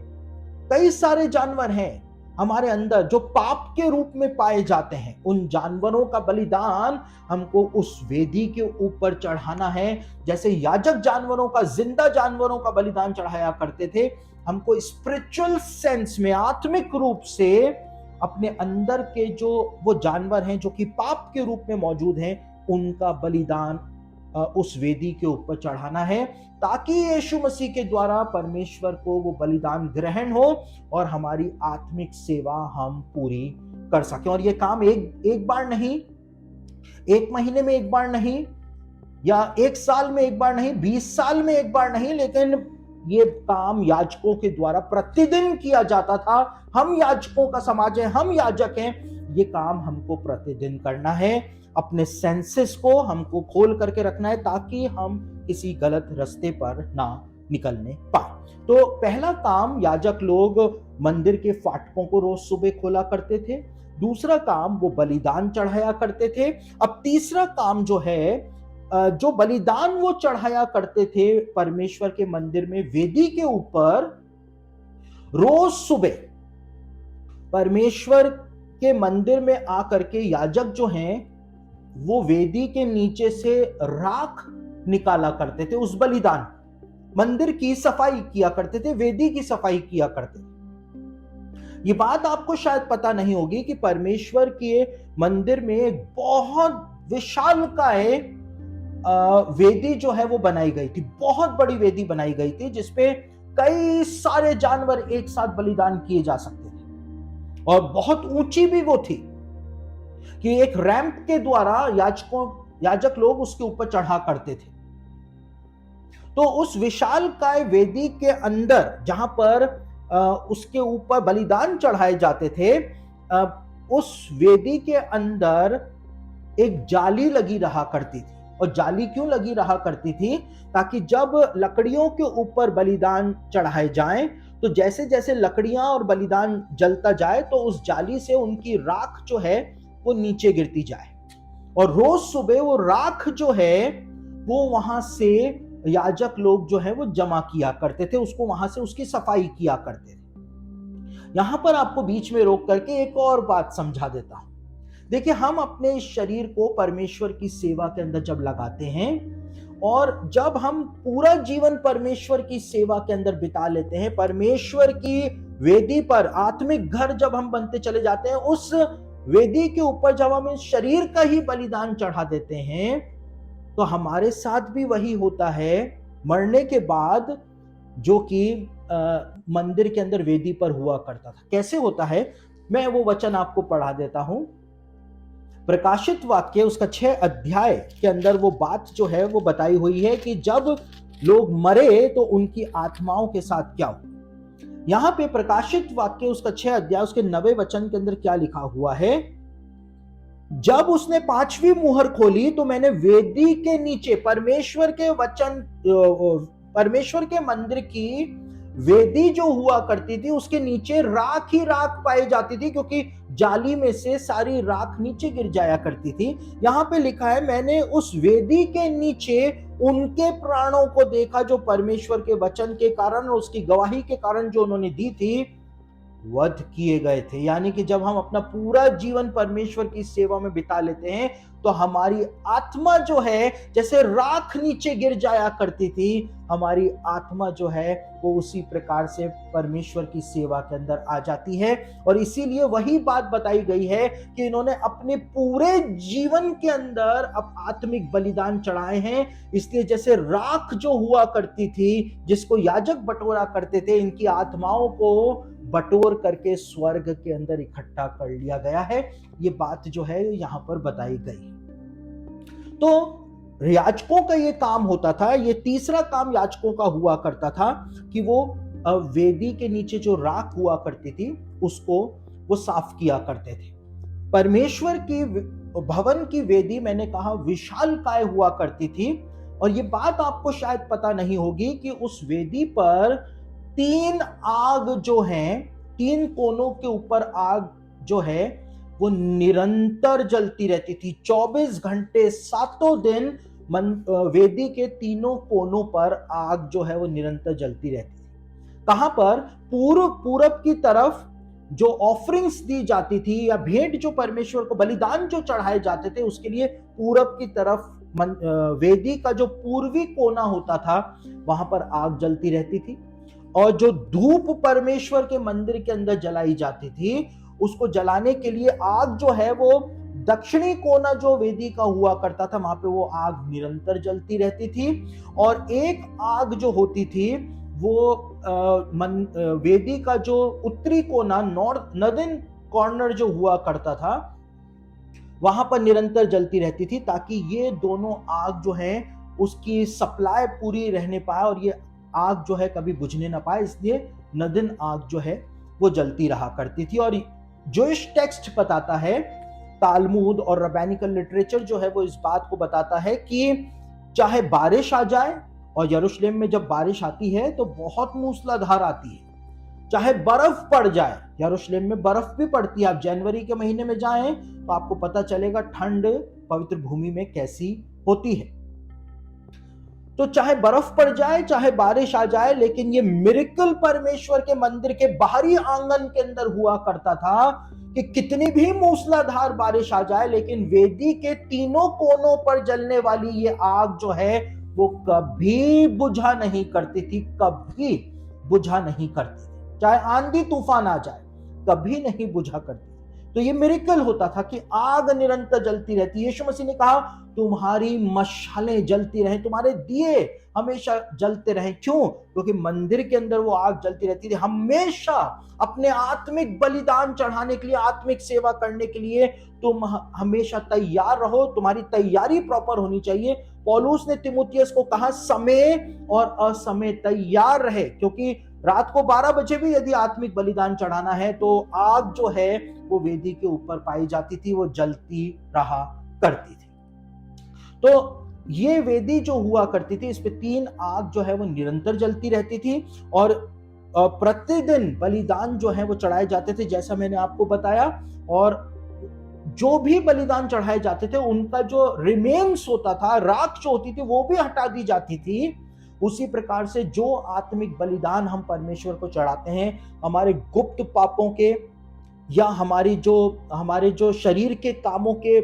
कई सारे जानवर हैं हमारे अंदर जो पाप के रूप में पाए जाते हैं। उन जानवरों का बलिदान हमको उस वेदी के ऊपर चढ़ाना है। जैसे याजक जानवरों का, जिंदा जानवरों का बलिदान चढ़ाया करते थे, हमको स्पिरिचुअल सेंस में, आत्मिक रूप से अपने अंदर के जो वो जानवर हैं जो कि पाप के रूप में मौजूद हैं, उनका बलिदान उस वेदी के ऊपर चढ़ाना है, ताकि यीशु मसीह के द्वारा परमेश्वर को वो बलिदान ग्रहण हो और हमारी आत्मिक सेवा हम पूरी कर सकें। और ये काम एक बार नहीं, एक महीने में एक बार नहीं, या एक साल में एक बार नहीं, 20 साल में एक बार नहीं, लेकिन ये काम याजकों के द्वारा प्रतिदिन किया जाता था। हम याजकों का समाज है, हम याजक हैं, ये काम हमको प्रतिदिन करना है। अपने सेंसेस को हमको खोल करके रखना है ताकि हम किसी गलत रास्ते पर ना निकलने पाए। तो पहला काम, याजक लोग मंदिर के फाटकों को रोज सुबह खोला करते थे। दूसरा काम, वो बलिदान चढ़ाया करते थे। अब तीसरा काम जो है, जो बलिदान वो चढ़ाया करते थे परमेश्वर के मंदिर में वेदी के ऊपर, रोज सुबह परमेश्वर के मंदिर में आकर के याजक जो हैं वो वेदी के नीचे से राख निकाला करते थे, उस बलिदान मंदिर की सफाई किया करते थे, वेदी की सफाई किया करते थे। ये बात आपको शायद पता नहीं होगी कि परमेश्वर के मंदिर में एक बहुत विशालकाय वेदी जो है वो बनाई गई थी, बहुत बड़ी वेदी बनाई गई थी जिसपे कई सारे जानवर एक साथ बलिदान किए जा सकते थे, और बहुत ऊंची भी वो थी कि एक रैंप के द्वारा याजक लोग उसके ऊपर चढ़ा करते थे। तो उस विशालकाय वेदी के अंदर जहां पर उसके ऊपर बलिदान चढ़ाए जाते थे, उस वेदी के अंदर एक जाली लगी रहा करती थी। और जाली क्यों लगी रहा करती थी? ताकि जब लकड़ियों के ऊपर बलिदान चढ़ाए जाएं तो जैसे जैसे लकड़ियां और बलिदान जलता जाए तो उस जाली से उनकी राख जो है वो नीचे गिरती जाए, और रोज सुबह वो राख जो है वो वहां से याजक लोग जो है वो जमा किया करते थे, उसको वहां से उसकी सफाई किया करते थे। यहां पर आपको बीच में रोक करके एक और बात समझा देता हूं। देखिए, हम अपने शरीर को परमेश्वर की सेवा के अंदर जब लगाते हैं और जब हम पूरा जीवन परमेश्वर की सेवा के अंदर बिता लेते हैं, परमेश्वर की वेदी पर आत्मिक घर जब हम बनते चले जाते हैं, उस वेदी के ऊपर जब हम इस शरीर का ही बलिदान चढ़ा देते हैं तो हमारे साथ भी वही होता है मरने के बाद, जो कि मंदिर के अंदर वेदी पर हुआ करता था। कैसे होता है? मैं वो वचन आपको पढ़ा देता हूं। प्रकाशित वाक्य उसका 6 अध्याय के अंदर वो बात जो है वो बताई हुई है कि जब लोग मरे तो उनकी आत्माओं के साथ क्या हुआ। यहां पे प्रकाशित वाक्य उसका 6 अध्याय उसके 9वें वचन के अंदर क्या लिखा हुआ है? जब उसने 5वीं मुहर खोली तो मैंने वेदी के नीचे परमेश्वर के मंदिर की वेदी जो हुआ करती थी उसके नीचे राख ही राख पाई जाती थी, क्योंकि जाली में से सारी राख नीचे गिर जाया करती थी। यहां पे लिखा है, मैंने उस वेदी के नीचे उनके प्राणों को देखा जो परमेश्वर के वचन के कारण और उसकी गवाही के कारण जो उन्होंने दी थी वध किए गए थे। यानी कि जब हम अपना पूरा जीवन परमेश्वर की सेवा में बिता लेते हैं तो हमारी आत्मा जो है जैसे राख नीचे गिर जाया करती थी, हमारी आत्मा जो है वो उसी प्रकार से परमेश्वर की सेवा के अंदर आ जाती है। और इसीलिए वही बात बताई गई है कि इन्होंने अपने पूरे जीवन के अंदर अब आत्मिक बलिदान चढ़ाए हैं। इसलिए जैसे राख जो हुआ करती थी जिसको याजक बटोरा करते थे, इनकी आत्माओं को बटोर करके स्वर्ग के अंदर इकट्ठा कर लिया गया है। ये बात जो है यहां पर बताई गई। तो याजकों का ये काम होता था, ये तीसरा काम याजकों का हुआ करता था कि वो वेदी के नीचे जो राख हुआ करती थी उसको वो साफ किया करते थे। परमेश्वर की भवन की वेदी, मैंने कहा, विशालकाय हुआ करती थी, और ये बात आपको शायद पता नहीं होगी कि उस वेदी पर 3 आग जो हैं, 3 कोनों के ऊपर आग जो है वो निरंतर जलती रहती थी। 24 घंटे 7 दिन वेदी के तीनों कोनों पर आग जो है वो निरंतर जलती रहती थी। कहां पर? पूरब की तरफ जो ऑफरिंग्स दी जाती थी या भेंट जो परमेश्वर को बलिदान जो चढ़ाए जाते थे उसके लिए पूरब की तरफ वेदी का जो पूर्वी कोना होता था वहां पर आग जलती रहती थी। और जो धूप परमेश्वर के मंदिर के अंदर जलाई जाती थी उसको जलाने के लिए आग जो है वो दक्षिणी कोना जो वेदी का हुआ करता था वहां पे वो आग निरंतर जलती रहती थी। और एक आग जो होती थी वो वेदी का जो उत्तरी कोना, नॉर्दर्न कॉर्नर जो हुआ करता था, वहां पर निरंतर जलती रहती थी, ताकि ये दोनों आग जो है उसकी सप्लाई पूरी रहने पाए और ये आग जो है कभी बुझने ना पाए। इसलिए नदिन आग जो है वो जलती रहा करती थी। और जोइश टेक्स्ट बताता है, तालमुद और रबैनिकल लिटरेचर जो है वो इस बात को बताता है कि चाहे बारिश आ जाए, और यरूशलेम में जब बारिश आती है तो बहुत मूसलाधार आती है, चाहे बर्फ पड़ जाए, यरूशलेम में बर्फ भी पड़ती है। आप जनवरी के महीने में जाएं तो आपको पता चलेगा ठंड पवित्र भूमि में कैसी होती है। तो चाहे बर्फ पड़ जाए, चाहे बारिश आ जाए, लेकिन ये मिरेकल परमेश्वर के मंदिर के बाहरी आंगन के अंदर हुआ करता था कि कितनी भी मूसलाधार बारिश आ जाए, लेकिन वेदी के तीनों कोनों पर जलने वाली ये आग जो है वो कभी बुझा नहीं करती थी, कभी बुझा नहीं करती थी। चाहे आंधी तूफान आ जाए, कभी नहीं बुझा करती। तो ये मिरेकल होता था कि आग निरंतर जलती रहती। यीशु मसीह ने कहा तुम्हारी मशालें जलती रहें, तुम्हारे दिए हमेशा जलते रहें। क्यों? क्योंकि मंदिर के अंदर वो आग जलती रहती थी। हमेशा अपने आत्मिक बलिदान चढ़ाने के लिए, आत्मिक सेवा करने के लिए तुम हमेशा तैयार रहो। तुम्हारी तैयारी प्रॉपर होनी चाहिए। पौलुस ने तीमुथियुस को कहा समय और असमय तैयार रहे, क्योंकि रात को 12 बजे भी यदि आत्मिक बलिदान चढ़ाना है तो आग जो है वो वेदी के ऊपर पाई जाती थी, वो जलती रहा करती थी। तो ये वेदी जो हुआ करती थी, इस पे 3 आग जो है वो निरंतर जलती रहती थी और प्रतिदिन बलिदान जो है वो चढ़ाए जाते थे, जैसा मैंने आपको बताया। और जो भी बलिदान चढ़ाए जाते थे उनका जो रिमेन्स होता था, राख जो होती थी, वो भी हटा दी जाती थी। उसी प्रकार से जो आत्मिक बलिदान हम परमेश्वर को चढ़ाते हैं, हमारे गुप्त पापों के या हमारे जो शरीर के कामों के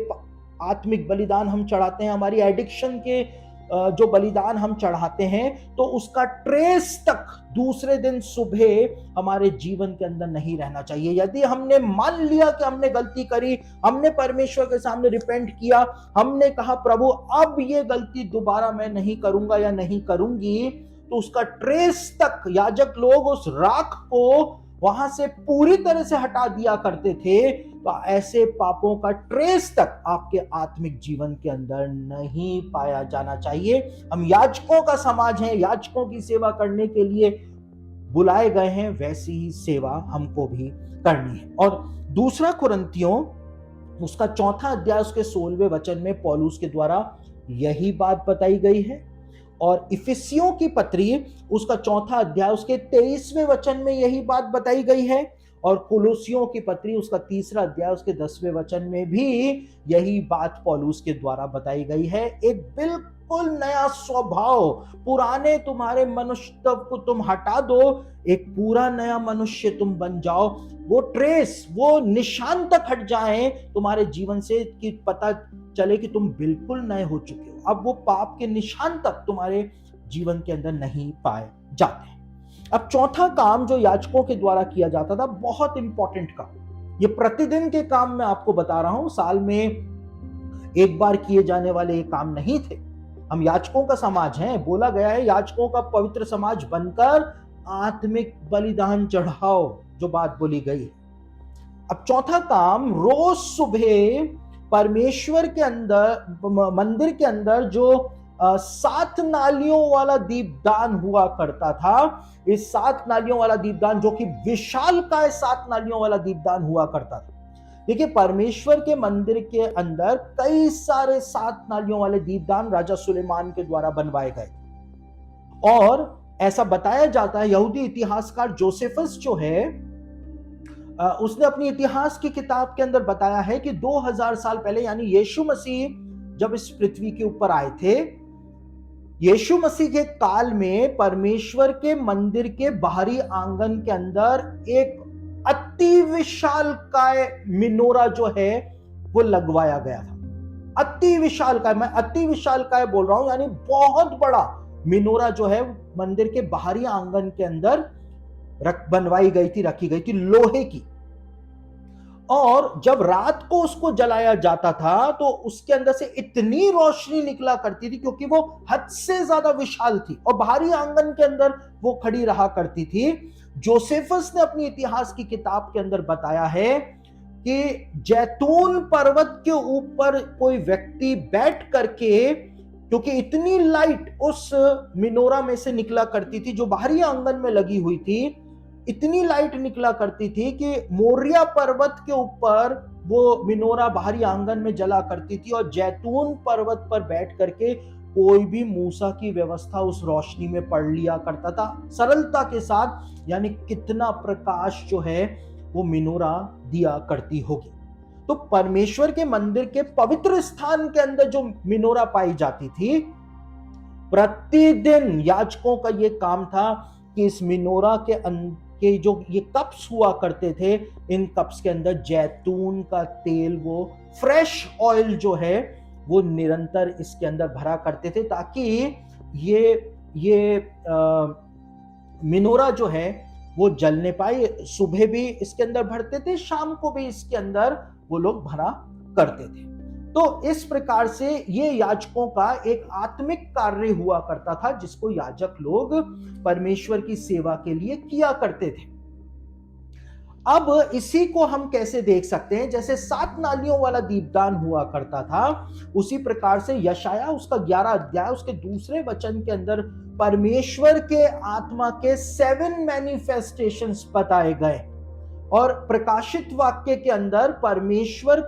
आत्मिक बलिदान हम चढ़ाते हैं, हमारी एडिक्शन के जो बलिदान हम चढ़ाते हैं, तो उसका ट्रेस तक दूसरे दिन सुबह हमारे जीवन के अंदर नहीं रहना चाहिए। यदि हमने मान लिया कि हमने गलती करी, हमने परमेश्वर के सामने रिपेंट किया, हमने कहा प्रभु अब ये गलती दोबारा मैं नहीं करूंगा या नहीं करूंगी, तो उसका ट्रेस तक याजक लोग उस राख को वहां से पूरी तरह से हटा दिया करते थे। तो ऐसे पापों का ट्रेस तक आपके आत्मिक जीवन के अंदर नहीं पाया जाना चाहिए। हम याजकों का समाज है, याजकों की सेवा करने के लिए बुलाए गए हैं, वैसी ही सेवा हमको भी करनी है। और दूसरा कुरिन्थियों उसका 4 अध्याय उसके 16वें वचन में पौलुस के द्वारा यही बात बताई गई है। और इफिसियों की पत्री उसका 4 अध्याय उसके 23वें वचन में यही बात बताई गई है। और कुलुसियों की पत्री उसका 3 अध्याय उसके 10वें वचन में भी यही बात पौलुस के द्वारा बताई गई है। एक बिल्कुल नया स्वभाव, पुराने तुम्हारे मनुष्य को तुम हटा दो, एक पूरा नया मनुष्य तुम बन जाओ। वो ट्रेस, वो निशान तक हट जाए तुम्हारे जीवन से कि पता चले कि तुम बिल्कुल नए हो चुके हो। अब वो पाप के निशान तक तुम्हारे जीवन के अंदर नहीं पाए जाते। अब चौथा काम जो याजकों के द्वारा किया जाता था, बहुत इंपॉर्टेंट काम, ये प्रतिदिन के काम मैं आपको बता रहा हूं, साल में एक बार किए जाने वाले ये काम नहीं थे। हम याजकों का समाज हैं, बोला गया है याजकों का पवित्र समाज बनकर आत्मिक बलिदान चढ़ाओ, जो बात बोली गई। अब चौथा काम, रोज सुबह परमेश्वर के अंदर, मंदिर के अंदर जो 7 नालियों वाला दीपदान हुआ करता था, इस 7 नालियों वाला दीपदान जो कि विशालकाय 7 नालियों वाला दीपदान हुआ करता था। देखिए परमेश्वर के मंदिर के अंदर कई सारे 7 नालियों वाले दीपदान राजा सुलेमान के द्वारा बनवाए गए। और ऐसा बताया जाता है, यहूदी इतिहासकार जोसेफस जो है उसने अपनी इतिहास की किताब के अंदर बताया है कि 2000 साल पहले, यानी यीशु मसीह जब इस पृथ्वी के ऊपर आए थे, यीशु मसीह के काल में परमेश्वर के मंदिर के बाहरी आंगन के अंदर एक अति विशालकाय मिनोरा जो है वो लगवाया गया था। अति विशालकाय, मैं अति विशालकाय बोल रहा हूं, यानी बहुत बड़ा मिनोरा जो है मंदिर के बाहरी आंगन के अंदर बनवाई गई थी, रखी गई थी, लोहे की। और जब रात को उसको जलाया जाता था तो उसके अंदर से इतनी रोशनी निकला करती थी, क्योंकि वो हद से ज्यादा विशाल थी और बाहरी आंगन के अंदर वो खड़ी रहा करती थी। जोसेफस ने अपनी इतिहास की किताब के अंदर बताया है कि जैतून पर्वत के ऊपर कोई व्यक्ति बैठ करके, क्योंकि इतनी लाइट उस मिनोरा में से निकला करती थी जो बाहरी आंगन में लगी हुई थी, इतनी लाइट निकला करती थी कि मोरिया पर्वत के ऊपर वो मिनोरा बाहरी आंगन में जला करती थी। और जैतून पर्वत पर बैठ करके कोई भी मूसा की व्यवस्था उस रोशनी में पढ़ लिया करता था सरलता के साथ। यानी कितना प्रकाश जो है वो मिनोरा दिया करती होगी। तो परमेश्वर के मंदिर के पवित्र स्थान के अंदर जो मिनोरा पाई जाती थी, प्रतिदिन याजकों का ये काम था कि इस मिनोरा के जो ये कप्स हुआ करते थे, इन कप्स के अंदर जैतून का तेल, वो फ्रेश ऑयल जो है वो निरंतर इसके अंदर भरा करते थे, ताकि ये मिनोरा जो है वो जलने पाए। सुबह भी इसके अंदर भरते थे, शाम को भी इसके अंदर वो लोग भरा करते थे। तो इस प्रकार से ये याजकों का एक आत्मिक कार्य हुआ करता था, जिसको याजक लोग परमेश्वर की सेवा के लिए किया करते थे। अब इसी को हम कैसे देख सकते हैं? जैसे 7 नालियों वाला दीपदान हुआ करता था, उसी प्रकार से यशाया उसका 11 अध्याय उसके दूसरे वचन के अंदर परमेश्वर के आत्मा के 7 मैनिफेस्टेशंस बताए गए। और प्रकाशित वाक्य के अंदर परमेश्वर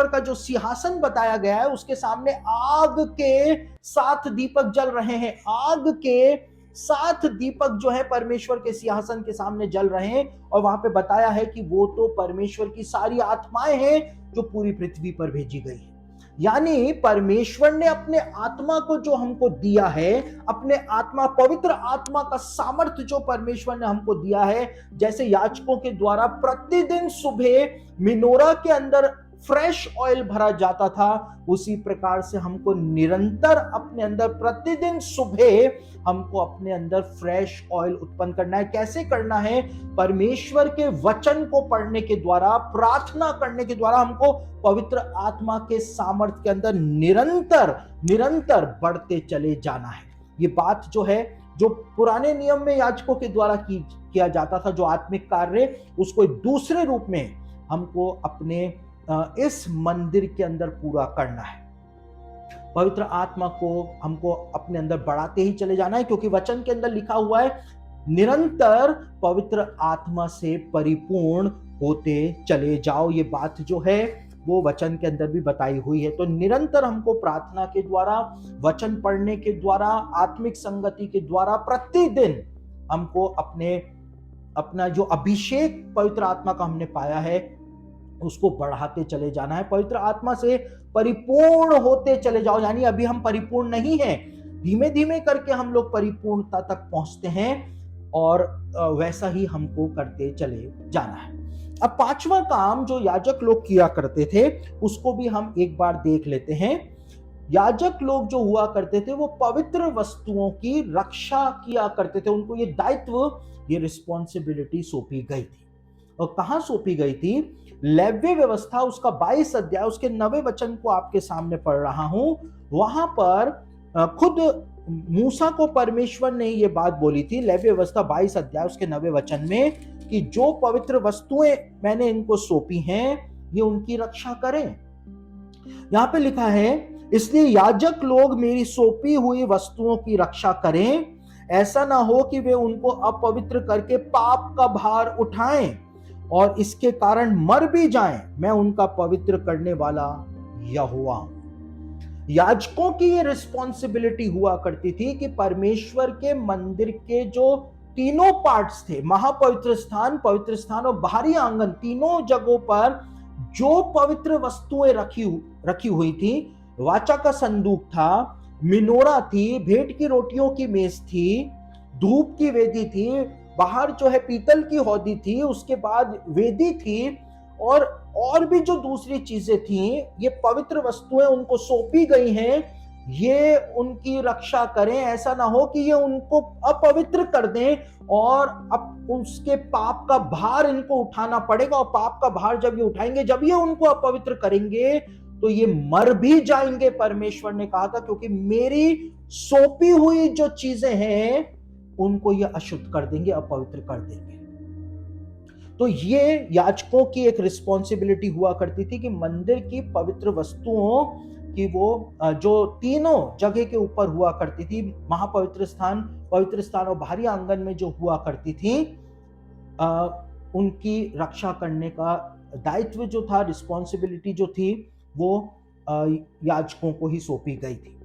का जो सिंहासन बताया गया है, उसके सामने आग के 7 दीपक जल रहे हैं। आग के 7 दीपक जो है परमेश्वर के सिंहासन के सामने जल रहे हैं, और वहां पे बताया है कि वो तो परमेश्वर की सारी आत्माएं हैं जो पूरी पृथ्वी पर भेजी गई है। यानी परमेश्वर ने अपने आत्मा को जो हमको दिया है, अपने आत्मा, पवित्र आत्मा का सामर्थ्य जो परमेश्वर ने हमको दिया है, जैसे याजकों के द्वारा प्रतिदिन सुबह मिनोरा के अंदर फ्रेश ऑयल भरा जाता था, उसी प्रकार से हमको निरंतर अपने अंदर प्रतिदिन सुबह हमको अपने अंदर फ्रेश ऑयल उत्पन्न करना है। कैसे करना है? परमेश्वर के वचन को पढ़ने के द्वारा, प्रार्थना करने के द्वारा हमको पवित्र आत्मा के सामर्थ्य के अंदर निरंतर बढ़ते चले जाना है। ये बात जो है, जो पुराने नियम में याजकों के द्वारा किया जाता था, जो आत्मिक कार्य, उसको दूसरे रूप में हमको अपने इस मंदिर के अंदर पूरा करना है। पवित्र आत्मा को हमको अपने अंदर बढ़ाते ही चले जाना है, क्योंकि वचन के अंदर लिखा हुआ है, निरंतर पवित्र आत्मा से परिपूर्ण होते चले जाओ। ये बात जो है वो वचन के अंदर भी बताई हुई है। तो निरंतर हमको प्रार्थना के द्वारा, वचन पढ़ने के द्वारा, आत्मिक संगति के द्वारा प्रतिदिन हमको अपना जो अभिषेक पवित्र आत्मा का हमने पाया है, उसको बढ़ाते चले जाना है। पवित्र आत्मा से परिपूर्ण होते चले जाओ। यानी अभी हम परिपूर्ण नहीं हैं, धीमे धीमे करके हम लोग परिपूर्णता तक पहुंचते हैं, और वैसा ही हमको करते चले जाना है। अब 5वां काम जो याजक लोग किया करते थे, उसको भी हम एक बार देख लेते हैं। याजक लोग जो हुआ करते थे, वो पवित्र वस्तुओं की रक्षा किया करते थे। उनको ये दायित्व, ये रिस्पॉन्सिबिलिटी सौंपी गई थी। और कहां सौंपी गई थी? लेव्य व्यवस्था उसका 22 अध्याय उसके 9वें वचन को आपके सामने पढ़ रहा हूं। वहां पर खुद मूसा को परमेश्वर ने ये बात बोली थी, लेव्य व्यवस्था 22 अध्याय उसके 9वें वचन में, कि जो पवित्र वस्तुएं मैंने इनको सौंपी हैं, ये उनकी रक्षा करें। यहां पे लिखा है, इसलिए याजक लोग मेरी सौंपी हुई वस्तुओं की रक्षा करें, ऐसा ना हो कि वे उनको अपवित्र करके पाप का भार उठाएं और इसके कारण मर भी जाएं। मैं उनका पवित्र करने वाला यहोवा हूं। याजकों की ये रिस्पॉन्सिबिलिटी हुआ करती थी कि परमेश्वर के मंदिर के जो तीनों पार्ट्स थे, महापवित्र स्थान, पवित्र स्थान और बाहरी आंगन, तीनों जगहों पर जो पवित्र वस्तुएं रखी हुई थी, वाचा का संदूक था, मिनोरा थी, भेंट की रोटियों की मेज थी, धूप की वेदी थी, बाहर जो है पीतल की हौदी थी, उसके बाद वेदी थी, और भी जो दूसरी चीजें थी, ये पवित्र वस्तुएं उनको सौंपी गई हैं। ये उनकी रक्षा करें, ऐसा ना हो कि ये उनको अपवित्र कर दें और अब उसके पाप का भार इनको उठाना पड़ेगा, और पाप का भार जब ये उठाएंगे, जब ये उनको अपवित्र करेंगे, तो ये मर भी जाएंगे। परमेश्वर ने कहा था, क्योंकि मेरी सौंपी हुई जो चीजें हैं उनको ये अशुद्ध कर देंगे, अपवित्र कर देंगे। तो ये याजकों की एक रिस्पॉन्सिबिलिटी हुआ करती थी कि मंदिर की पवित्र वस्तुओं की वो जो तीनों जगह के ऊपर हुआ करती थी, महापवित्र स्थान, पवित्र स्थान और बाहरी आंगन में जो हुआ करती थी, उनकी रक्षा करने का दायित्व जो था, रिस्पॉन्सिबिलिटी जो थी, वो याजकों को ही सौंपी गई थी।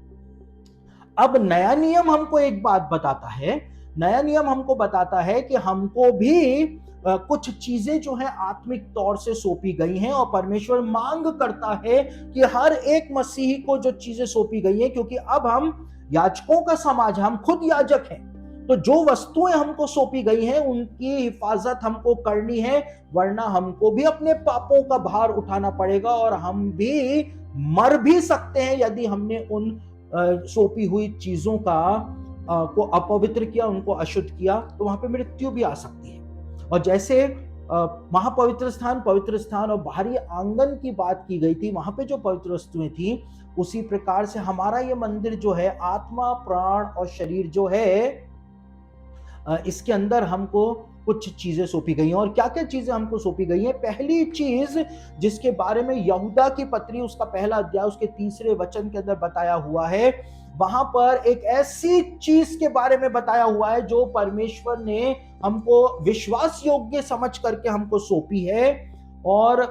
अब नया नियम हमको एक बात बताता है, नया नियम हमको बताता है कि हमको भी कुछ चीजें जो है आत्मिक तौर से सौंपी गई हैं, और परमेश्वर मांग करता है कि हर एक मसीही को जो चीजें सौंपी गई हैं, क्योंकि अब हम याजकों का समाज, हम खुद याजक हैं, तो जो वस्तुएं हमको सौंपी गई हैं उनकी हिफाजत हमको करनी है, वरना हमको भी अपने पापों का भार उठाना पड़ेगा और हम भी मर भी सकते हैं यदि हमने उन सौंपी हुई चीजों को अपवित्र किया, उनको अशुद्ध किया, तो वहां पे मृत्यु भी आ सकती है। और जैसे महापवित्र स्थान, पवित्र स्थान और बाहरी आंगन की बात की गई थी, वहां पे जो पवित्र वस्तुएं थी, उसी प्रकार से हमारा ये मंदिर जो है, आत्मा, प्राण और शरीर जो है, इसके अंदर हमको कुछ चीजें सौंपी गई हैं। और क्या क्या चीजें हमको सौंपी गई हैं? पहली चीज जिसके बारे में यहूदा की पत्री उसका पहला अध्याय उसके 3 वचन के अंदर बताया हुआ है, वहां पर एक ऐसी चीज के बारे में बताया हुआ है जो परमेश्वर ने हमको विश्वास योग्य समझ करके हमको सौंपी है, और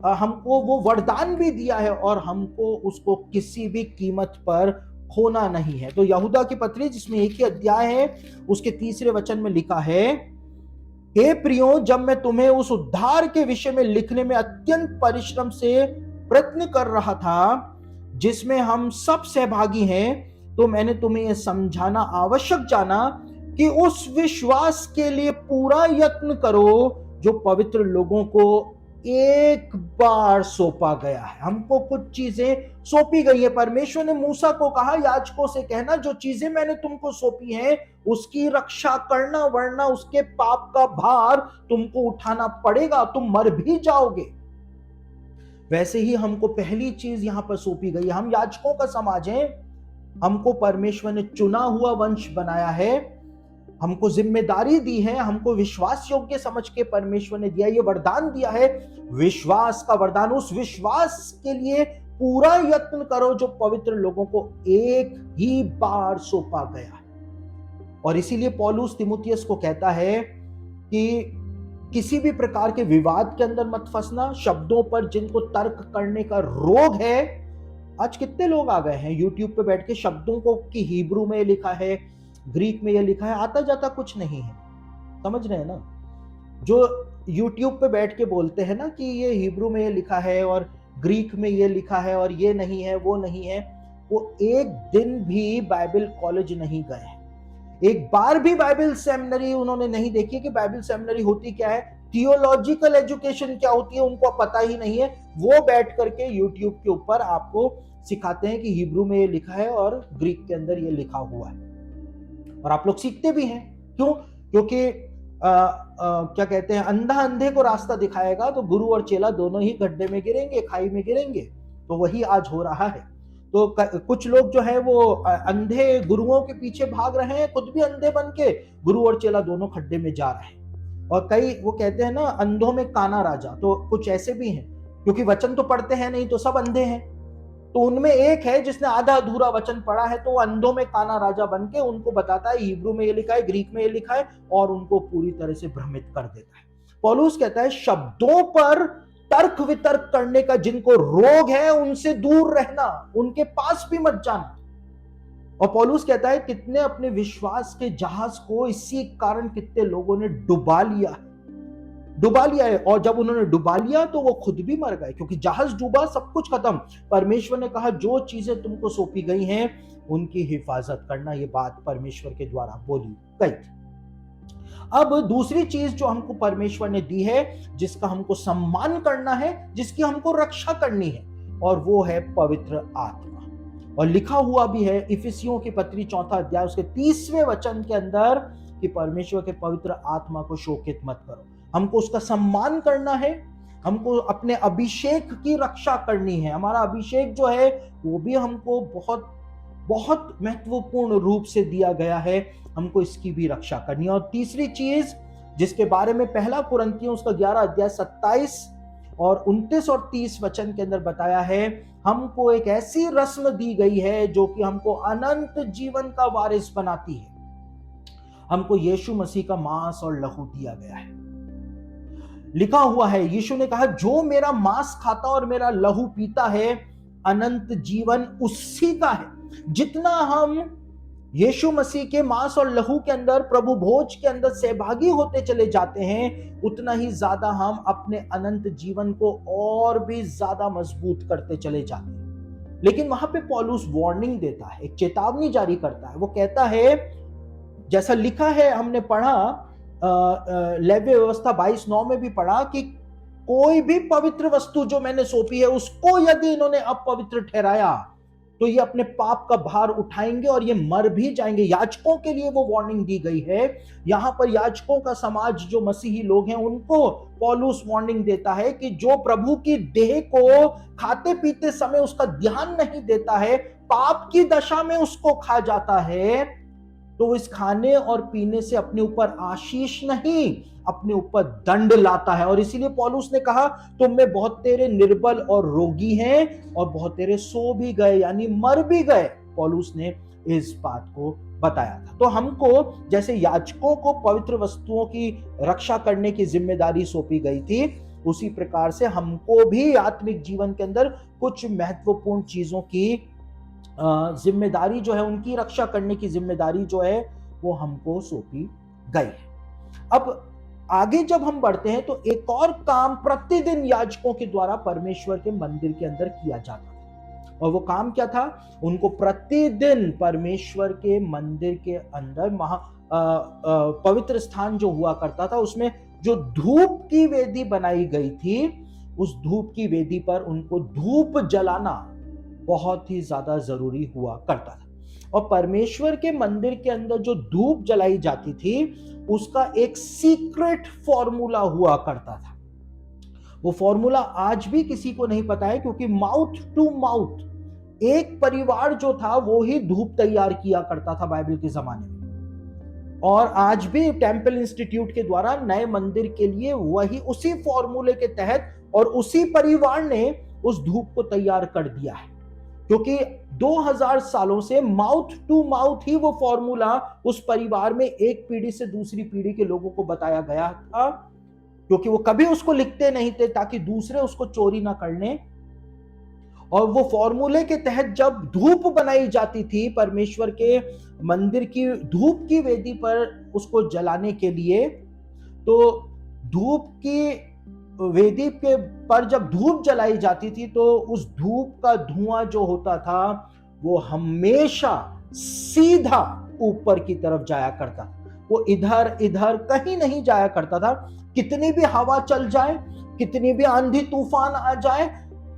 हमको वो वरदान भी दिया है, और हमको उसको किसी भी कीमत पर खोना नहीं है। तो यहूदा की पत्री जिसमें एक ही अध्याय है, उसके 3 वचन में लिखा है, हे प्रियो, जब मैं तुम्हें उस उद्धार के विषय में लिखने में अत्यंत परिश्रम से प्रयत्न कर रहा था जिसमें हम सब सहभागी हैं, तो मैंने तुम्हें यह समझाना आवश्यक जाना कि उस विश्वास के लिए पूरा यत्न करो जो पवित्र लोगों को एक बार सौंपा गया है। हमको कुछ चीजें सौंपी गई है। परमेश्वर ने मूसा को कहा, याजकों से कहना, जो चीजें मैंने तुमको सौंपी हैं उसकी रक्षा करना, वरना उसके पाप का भार तुमको उठाना पड़ेगा, तुम मर भी जाओगे। वैसे ही हमको पहली चीज यहां पर सौंपी गई है। हम याजकों का समाज है, हमको परमेश्वर ने चुना हुआ वंश बनाया है, हमको जिम्मेदारी दी है, हमको विश्वास योग्य समझ के परमेश्वर ने दिया, ये वरदान दिया है, विश्वास का वरदान। उस विश्वास के लिए पूरा यत्न करो जो पवित्र लोगों को एक ही बार सौंपा गया है। और इसीलिए पौलुस तीमुथियुस को कहता है कि किसी भी प्रकार के विवाद के अंदर मत फंसना, शब्दों पर जिनको तर्क करने का रोग है। आज कितने लोग आ गए हैं यूट्यूब पे बैठ के शब्दों को कि हिब्रू में लिखा है, ग्रीक में यह लिखा है, आता जाता कुछ नहीं है। समझ रहे हैं ना? जो यूट्यूब पे बैठ के बोलते हैं ना कि ये हिब्रू में ये लिखा है और ग्रीक में ये लिखा है और ये नहीं है, वो नहीं है, वो एक दिन भी बाइबल कॉलेज नहीं गए हैं, एक बार भी बाइबल सेमिनरी उन्होंने नहीं देखी कि बाइबल सेमिनरी होती क्या है, थियोलॉजिकल एजुकेशन क्या होती है, उनको पता ही नहीं है। वो बैठ करके यूट्यूब के ऊपर आपको सिखाते हैं कि हिब्रू में ये लिखा है और ग्रीक के अंदर ये लिखा हुआ है, और आप लोग सीखते भी हैं। क्यों? क्योंकि क्या कहते हैं, अंधा अंधे को रास्ता दिखाएगा तो गुरु और चेला दोनों ही गड्ढे में गिरेंगे, खाई में गिरेंगे। तो वही आज हो रहा है। तो कुछ लोग जो है वो अंधे गुरुओं के पीछे भाग रहे हैं, खुद भी अंधे बन के गुरु और चेला दोनों खड्डे में जा रहे हैं। और कई वो कहते हैं ना, अंधों में काना राजा, तो कुछ ऐसे भी हैं, क्योंकि वचन तो पढ़ते हैं नहीं, तो सब अंधे हैं। तो उनमें एक है जिसने आधा अधूरा वचन पढ़ा है, तो वो अंधों में काना राजा बन के उनको बताता है हिब्रू में ये लिखा है, ग्रीक में ये लिखा है, और उनको पूरी तरह से भ्रमित कर देता है। पौलुस कहता है, शब्दों पर तर्क वितर्क करने का जिनको रोग है उनसे दूर रहना, उनके पास भी मत जाना। और पौलुस कहता है, कितने अपने विश्वास के जहाज को इसी कारण कितने लोगों ने डुबा लिया है। और जब उन्होंने डुबा लिया तो वो खुद भी मर गए, क्योंकि जहाज डूबा, सब कुछ खत्म। परमेश्वर ने कहा, जो चीजें तुमको सौंपी गई हैं उनकी हिफाजत करना। ये बात परमेश्वर के द्वारा बोली गई थी। अब दूसरी चीज जो हमको परमेश्वर ने दी है, जिसका हमको सम्मान करना है, जिसकी हमको रक्षा करनी है, और वो है पवित्र आत्मा। और लिखा हुआ भी है इफिसियों की पत्री 4 अध्याय उसके 30वें वचन के अंदर कि परमेश्वर के पवित्र आत्मा को शोकित मत करो। हमको उसका सम्मान करना है, हमको अपने अभिषेक की रक्षा करनी है। हमारा अभिषेक जो है वो भी हमको बहुत बहुत महत्वपूर्ण रूप से दिया गया है, हमको इसकी भी रक्षा करनी है। और तीसरी चीज जिसके बारे में पहला कुरिन्थियों उसका 11 अध्याय 27 और 29 और 30 वचन के अंदर बताया है, हमको एक ऐसी रस्म दी गई है जो कि हमको अनंत जीवन का वारिस बनाती है। हमको यीशु मसीह का मांस और लहू दिया गया है। लिखा हुआ है, यीशु ने कहा, जो मेरा मांस खाता और मेरा लहू पीता है, अनंत जीवन उसी का है। जितना हम यीशु मसीह के मांस और लहू के अंदर, प्रभु भोज के अंदर सहभागी होते चले जाते हैं, उतना ही ज्यादा हम अपने अनंत जीवन को और भी ज्यादा मजबूत करते चले जाते हैं। लेकिन वहां पे पौलुस वार्निंग देता है, एक चेतावनी जारी करता है। वो कहता है, जैसा लिखा है, हमने पढ़ा लेवी व्यवस्था 22:9 में भी पढ़ा कि कोई भी पवित्र वस्तु जो मैंने सौंपी है उसको यदि इन्होंने अपवित्र ठहराया तो ये अपने पाप का भार उठाएंगे और ये मर भी जाएंगे। याजकों के लिए वो वार्निंग दी गई है। यहां पर याजकों का समाज जो मसीही लोग हैं उनको पौलुस वार्निंग देता है कि जो प्रभु की देह को खाते पीते समय उसका ध्यान नहीं देता है, पाप की दशा में उसको खा जाता है, तो इस खाने और पीने से अपने ऊपर आशीष नहीं, अपने ऊपर दंड लाता है। और इसीलिए पौलुस ने कहा, तुम में बहुत तेरे निर्बल और रोगी हैं और बहुत तेरे सो भी गए, यानी मर भी गए। पौलुस ने इस बात को बताया था। तो हमको जैसे याजकों को पवित्र वस्तुओं की रक्षा करने की जिम्मेदारी सौंपी गई थी, उसी प्रकार से हमको भी आत्मिक जीवन के अंदर कुछ महत्वपूर्ण चीजों की जिम्मेदारी जो है, उनकी रक्षा करने की जिम्मेदारी जो है वो हमको सौंपी गई है। अब आगे जब हम बढ़ते हैं तो एक और काम प्रतिदिन याजकों के द्वारा परमेश्वर के मंदिर के अंदर किया जाता था। और वो काम क्या था? उनको प्रतिदिन परमेश्वर के मंदिर के अंदर पवित्र स्थान जो हुआ करता था, उसमें जो धूप की वेदी बनाई गई थी, उस धूप की वेदी पर उनको धूप जलाना बहुत ही ज्यादा जरूरी हुआ करता था। और परमेश्वर के मंदिर के अंदर जो धूप जलाई जाती थी उसका एक सीक्रेट फॉर्मूला हुआ करता था। वो फॉर्मूला आज भी किसी को नहीं पता है, क्योंकि माउथ टू माउथ एक परिवार जो था वो ही धूप तैयार किया करता था बाइबल के जमाने में। और आज भी टेम्पल इंस्टीट्यूट के द्वारा नए मंदिर के लिए वही उसी फॉर्मूले के तहत और उसी परिवार ने उस धूप को तैयार कर दिया है, क्योंकि 2000 सालों से माउथ टू माउथ ही वो फॉर्मूला उस परिवार में एक पीढ़ी से दूसरी पीढ़ी के लोगों को बताया गया था, क्योंकि वो कभी उसको लिखते नहीं थे ताकि दूसरे उसको चोरी ना कर लें। और वो फॉर्मूले के तहत जब धूप बनाई जाती थी परमेश्वर के मंदिर की धूप की वेदी पर उसको जलाने के लिए, तो धूप की वेदी के पर जब धूप जलाई जाती थी तो उस धूप का धुआं जो होता था वो हमेशा सीधा ऊपर की तरफ जाया करता था। वो इधर इधर कहीं नहीं जाया करता था। कितनी भी हवा चल जाए, कितनी भी आंधी तूफान आ जाए,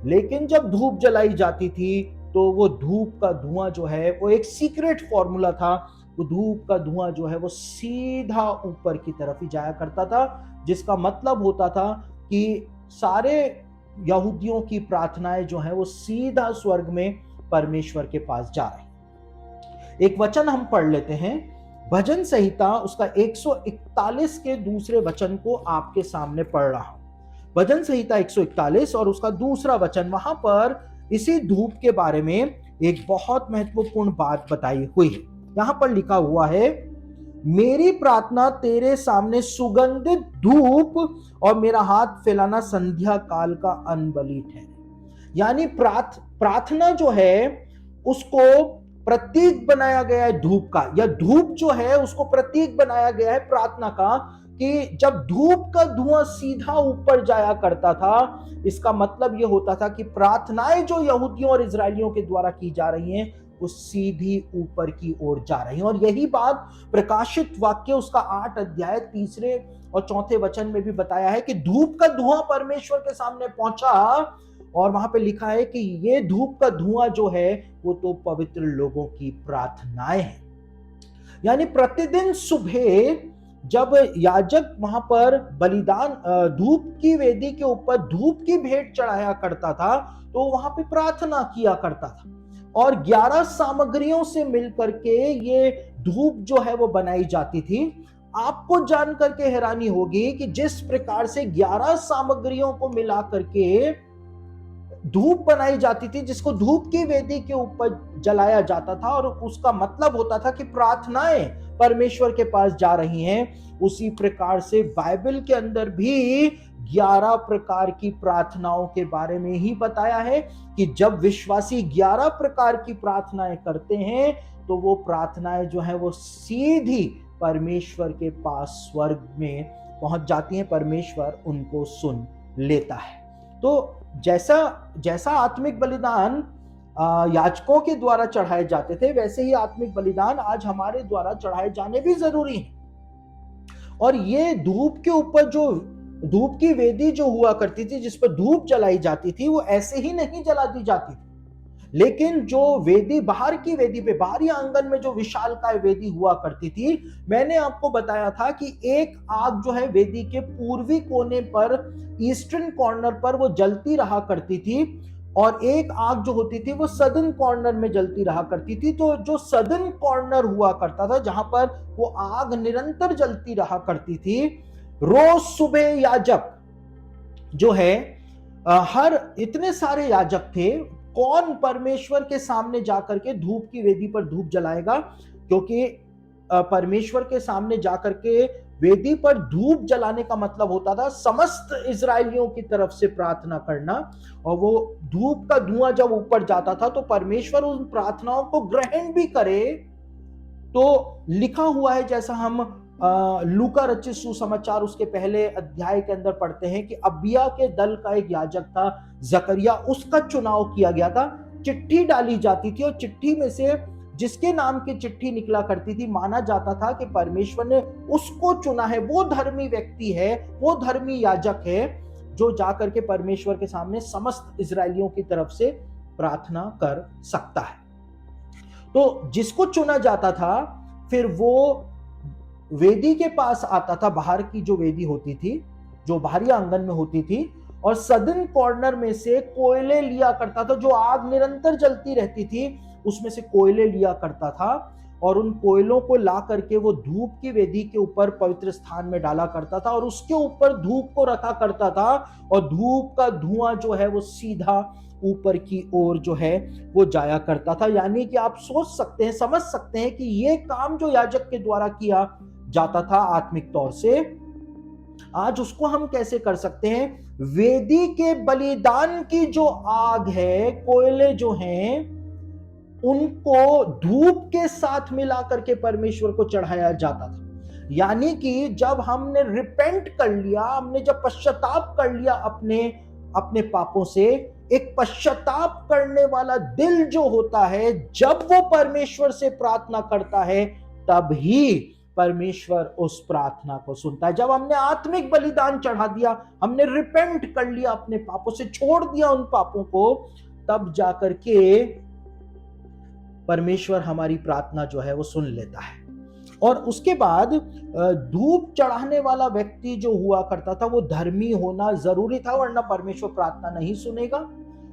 लेकिन जब धूप जलाई जाती थी तो वो धूप का धुआं जो है वो एक सीक्रेट फॉर्मूला था। वो धूप का धुआं जो है वो सीधा ऊपर की तरफ ही जाया करता था, जिसका मतलब होता था कि सारे यहूदियों की प्रार्थनाएं जो हैं वो सीधा स्वर्ग में परमेश्वर के पास जा रही हैं। एक वचन हम पढ़ लेते हैं, भजन संहिता उसका 141 के दूसरे वचन को आपके सामने पढ़ रहा हूं। भजन संहिता 141 और उसका दूसरा वचन, वहां पर इसी धूप के बारे में एक बहुत महत्वपूर्ण बात बताई हुई है। यहां पर लिखा हुआ है, मेरी प्रार्थना तेरे सामने सुगंधित धूप और मेरा हाथ फैलाना संध्या काल का अनबलि ठहरे। यानी प्रार्थना जो है उसको प्रतीक बनाया गया है धूप का, या धूप जो है उसको प्रतीक बनाया गया है प्रार्थना का, कि जब धूप का धुआं सीधा ऊपर जाया करता था, इसका मतलब यह होता था कि प्रार्थनाएं जो यहूदियों और इजरायलियों के द्वारा की जा रही हैं वो सीधी ऊपर की ओर जा रही है। और यही बात प्रकाशित वाक्य उसका 8 अध्याय 3 और 4 वचन में भी बताया है कि धूप का धुआं परमेश्वर के सामने पहुंचा, और वहां पे लिखा है कि ये धूप का धुआं जो है वो तो पवित्र लोगों की प्रार्थनाएं हैं। यानी प्रतिदिन सुबह जब याजक वहां पर बलिदान धूप की वेदी के ऊपर धूप की भेंट चढ़ाया करता था, तो वहां पे प्रार्थना किया करता था। और 11 सामग्रियों से मिलकर के ये धूप जो है वो बनाई जाती थी। आपको जानकर के हैरानी होगी कि जिस प्रकार से 11 सामग्रियों को मिला करके धूप बनाई जाती थी, जिसको धूप की वेदी के ऊपर जलाया जाता था, और उसका मतलब होता था कि प्रार्थनाएं परमेश्वर के पास जा रही हैं, उसी प्रकार से बाइबल के अंदर भी 11 प्रकार की प्रार्थनाओं के बारे में ही बताया है कि जब विश्वासी 11 प्रकार की प्रार्थनाएं करते हैं तो वो प्रार्थनाएं जो है वो सीधी परमेश्वर के पास स्वर्ग में पहुंच जाती हैं, परमेश्वर उनको सुन लेता है। तो जैसा जैसा आत्मिक बलिदान याजकों के द्वारा चढ़ाए जाते थे, वैसे ही आत्मिक बलिदान आज हमारे द्वारा चढ़ाए जाने भी जरूरी है। और ये धूप के ऊपर जो धूप की वेदी जो हुआ करती थी, जिस पर धूप जलाई जाती थी, वो ऐसे ही नहीं जला दी जाती थी, लेकिन जो वेदी बाहर की वेदी पे, बाहरी आंगन में जो विशालकाय वेदी हुआ करती थी, मैंने आपको बताया था कि एक आग जो है वेदी के पूर्वी कोने पर, ईस्टर्न कॉर्नर पर वो जलती रहा करती थी, और एक आग जो होती थी वो सदर्न कॉर्नर में जलती रहा करती थी। तो जो सदर्न कॉर्नर हुआ करता था, जहां पर वो आग निरंतर जलती रहा करती थी, रोज सुबह याजक जो है, हर इतने सारे याजक थे, कौन परमेश्वर के सामने जाकर के धूप की वेदी पर धूप जलाएगा? क्योंकि परमेश्वर के सामने जाकर के वेदी पर धूप जलाने का मतलब होता था समस्त इजरायलियों की तरफ से प्रार्थना करना, और वो धूप का धुआं जब ऊपर जाता था तो परमेश्वर उन प्रार्थनाओं को ग्रहण भी करे। तो लिखा हुआ है, जैसा हम लूका रचित सुसमाचार उसके पहले अध्याय के अंदर पढ़ते हैं, कि अबिया के दल का एक याजक था जकरिया, उसका चुनाव किया गया था। चिट्ठी डाली जाती थी, और चिट्ठी में से जिसके नाम की चिट्ठी निकला करती थी, माना जाता था कि परमेश्वर ने उसको चुना है, वो धर्मी व्यक्ति है, वो धर्मी याजक है, जो जाकर के परमेश्वर के सामने समस्त इजरायलियों की तरफ से प्रार्थना कर सकता है। तो जिसको चुना जाता था, फिर वो वेदी के पास आता था, बाहर की जो वेदी होती थी, जो बाहरी आंगन में होती थी, और सदर्न कॉर्नर में से कोयले लिया करता था, जो आग निरंतर जलती रहती थी, उसमें से कोयले लिया करता था, और उन कोयलों को ला करके वो धूप की वेदी के ऊपर पवित्र स्थान में डाला करता था, और उसके ऊपर धूप को रखा करता था, और धूप का धुआं जो है वो सीधा ऊपर की ओर जो है वो जाया करता था। यानी कि आप सोच सकते हैं, समझ सकते हैं कि ये काम जो याजक के द्वारा किया जाता था आत्मिक तौर से, आज उसको हम कैसे कर सकते हैं? वेदी के बलिदान की जो आग है, कोयले जो हैं, उनको धूप के साथ मिला करके परमेश्वर को चढ़ाया जाता था। यानी कि जब हमने रिपेंट कर लिया, हमने जब पश्चाताप कर लिया अपने अपने पापों से, एक पश्चाताप करने वाला दिल जो होता है, जब वो परमेश्वर से प्रार्थना करता है, तब ही परमेश्वर उस प्रार्थना को सुनता है। जब हमने आत्मिक बलिदान चढ़ा दिया, हमने रिपेंट कर लिया, अपने पापों से छोड़ दिया उन पापों को, तब जाकर के परमेश्वर हमारी प्रार्थना जो है वो सुन लेता है। और उसके बाद धूप चढ़ाने वाला व्यक्ति जो हुआ करता था, वो धर्मी होना जरूरी था, वरना परमेश्वर प्रार्थना नहीं सुनेगा।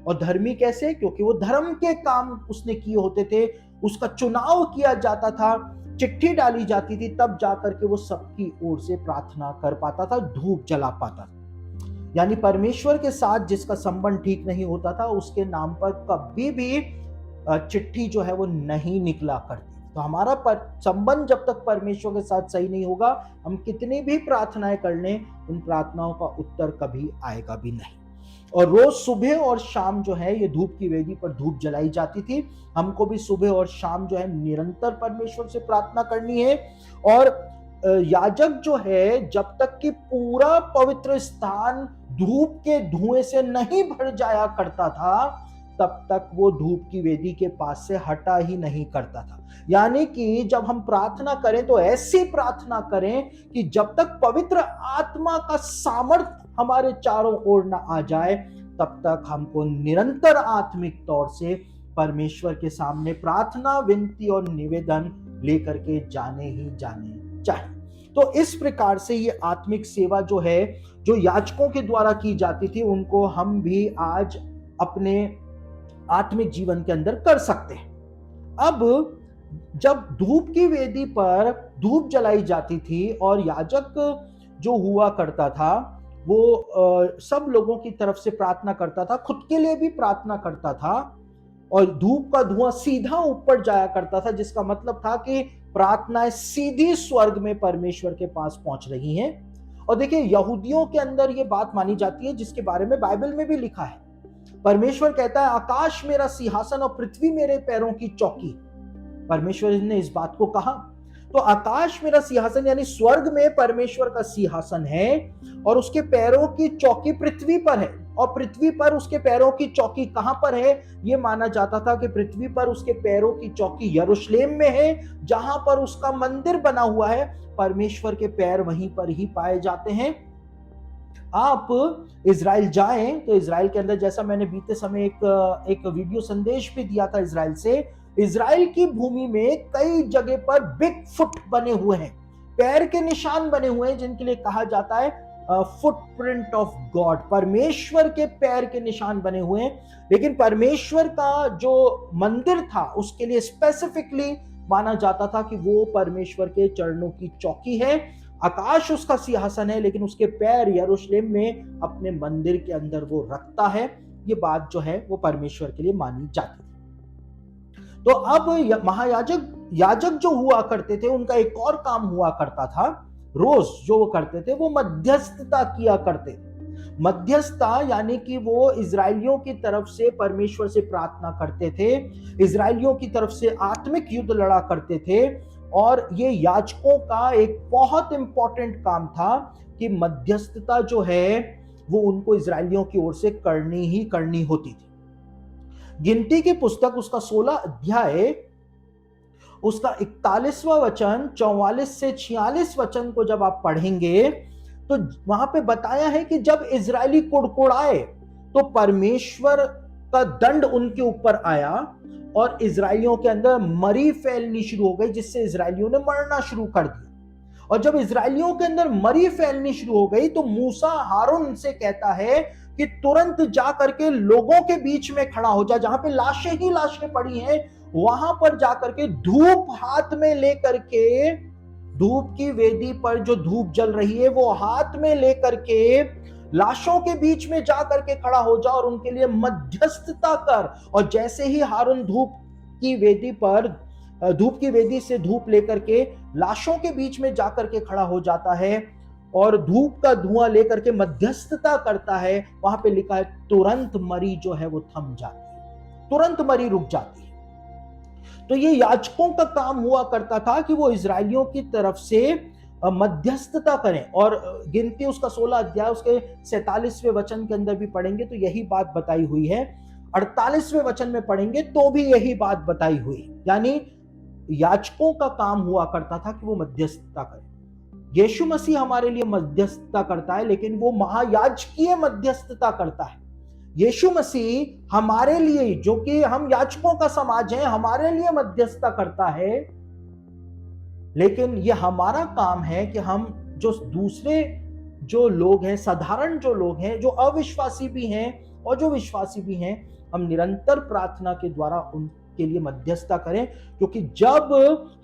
और धर्मी कैसे? क्योंकि वो धर्म के काम उसने किए होते थे, उसका चुनाव किया जाता था, चिट्ठी डाली जाती थी, तब जाकर के वो सबकी ओर से प्रार्थना कर पाता था, धूप जला पाता था। यानी परमेश्वर के साथ जिसका संबंध ठीक नहीं होता था, उसके नाम पर कभी भी चिट्ठी जो है वो नहीं निकला करती। तो हमारा संबंध जब तक परमेश्वर के साथ सही नहीं होगा, हम कितनी भी प्रार्थनाएं कर लें, उन प्रार्थनाओं का उत्तर कभी आएगा भी नहीं। और रोज सुबह और शाम जो है ये धूप की वेदी पर धूप जलाई जाती थी। हमको भी सुबह और शाम जो है निरंतर परमेश्वर से प्रार्थना करनी है। और याजक जो है, जब तक कि पूरा पवित्र स्थान धूप के धुएं से नहीं भर जाया करता था, तब तक वो धूप की वेदी के पास से हटा ही नहीं करता था। यानी कि जब हम प्रार्थना करें तो ऐसी प्रार्थना करें कि जब तक पवित्र आत्मा का सामर्थ्य हमारे चारों ओर ना आ जाए, तब तक हमको निरंतर आत्मिक तौर से परमेश्वर के सामने प्रार्थना, विनती और निवेदन लेकर के जाने ही जाने चाहिए। तो इस प्रकार से ये आत्मिक सेवा जो है, जो याजकों के द्वारा की जाती थी, उनको हम भी आज अपने आत्मिक जीवन के अंदर कर सकते हैं। अब जब धूप की वेदी पर धूप जलाई जाती थी और याजक जो हुआ करता था, वो सब लोगों की तरफ से प्रार्थना करता था, खुद के लिए भी प्रार्थना करता था, और धूप का धुआं सीधा ऊपर जाया करता था, जिसका मतलब था कि प्रार्थनाएं सीधी स्वर्ग में परमेश्वर के पास पहुंच रही हैं। और देखिए, यहूदियों के अंदर ये बात मानी जाती है, जिसके बारे में बाइबल में भी लिखा है। परमेश्वर कहता है, आकाश मेरा सिंहासन और पृथ्वी मेरे पैरों की चौकी। परमेश्वर ने इस बात को कहा। तो आकाश मेरा सिंहासन, यानी स्वर्ग में परमेश्वर का सिंहासन है और उसके पैरों की चौकी पृथ्वी पर है। और पृथ्वी पर उसके पैरों की चौकी कहां पर है? यह माना जाता था कि पृथ्वी पर उसके पैरों की चौकी यरूशलेम में है, जहां पर उसका मंदिर बना हुआ है। परमेश्वर के पैर वहीं पर ही पाए जाते हैं। आप इज़राइल जाएं तो इज़राइल के अंदर, जैसा मैंने बीते समय एक वीडियो संदेश भी दिया था इज़राइल से, इज़राइल की भूमि में कई जगह पर बिग फुट बने हुए हैं, पैर के निशान बने हुए हैं, जिनके लिए कहा जाता है फुटप्रिंट ऑफ गॉड, परमेश्वर के पैर के निशान बने हुए हैं। लेकिन परमेश्वर का जो मंदिर था उसके लिए स्पेसिफिकली माना जाता था कि वो परमेश्वर के चरणों की चौकी है। आकाश उसका सिंहासन है, लेकिन उसके पैर यरूशलेम में अपने मंदिर के अंदर वो रखता है। ये बात जो है वो परमेश्वर के लिए मानी जाती है। तो अब याजक जो हुआ करते थे, उनका एक और काम हुआ करता था। रोज जो वो करते थे वो मध्यस्थता किया करते थे। मध्यस्थता यानी कि वो इजरायलियों की तरफ से परमेश्वर से प्रार्थना करते थे, इजरायलियों की तरफ से आत्मिक युद्ध लड़ा करते थे। और ये याजकों का एक बहुत इंपॉर्टेंट काम था कि मध्यस्थता जो है वो उनको इजरायलियों की ओर से करनी ही करनी होती थी। गिनती की पुस्तक उसका 16 अध्याय उसका 41वां वचन 44 से 46 वचन को जब आप पढ़ेंगे तो वहां पे बताया है कि जब इजरायली कुड़कुड़ाए तो परमेश्वर का दंड उनके ऊपर आया और इजरायलियों के अंदर मरी फैलनी शुरू हो गई, जिससे इजरायलियों ने मरना शुरू कर दिया। और जब इजरायलियों के अंदर मरी फैलनी शुरू हो गई तो मूसा हारून से कहता है कि तुरंत जा करके लोगों के बीच में खड़ा हो जा, जहां पे लाशें ही लाशें पड़ी हैं, वहां पर जाकर के धूप हाथ में लेकर के, धूप की वेदी पर जो धूप जल रही है वो हाथ में लेकर के लाशों के बीच में जाकर के खड़ा हो जा और उनके लिए मध्यस्थता कर। और जैसे ही हारून धूप की वेदी से धूप लेकर के लाशों के बीच में जाकर के खड़ा हो जाता है और धूप का धुआं लेकर के मध्यस्थता करता है, वहां पे लिखा है तुरंत मरी जो है वो थम जाती है, तुरंत मरी रुक जाती है। तो ये याजकों का काम हुआ करता था कि वो इजरायलियों की तरफ से मध्यस्थता करें। और गिनती उसका 16 अध्याय उसके 47वें वचन के अंदर भी पढ़ेंगे तो यही बात बताई हुई है, 48वें वचन में पढ़ेंगे तो भी यही बात बताई हुई। यानी याजकों का काम हुआ करता था कि वो मध्यस्थता करें। यीशु मसीह हमारे लिए मध्यस्थता करता है, लेकिन वो महायाजकीय मध्यस्थता करता है। यीशु मसीह हमारे लिए, जो कि हम याजकों का समाज है, हमारे लिए मध्यस्थता करता है। लेकिन ये हमारा काम है कि हम जो दूसरे जो लोग हैं, साधारण जो लोग हैं, जो अविश्वासी भी हैं और जो विश्वासी भी हैं, हम निरंतर प्रार्थना के द्वारा उनके लिए मध्यस्थता करें। क्योंकि जब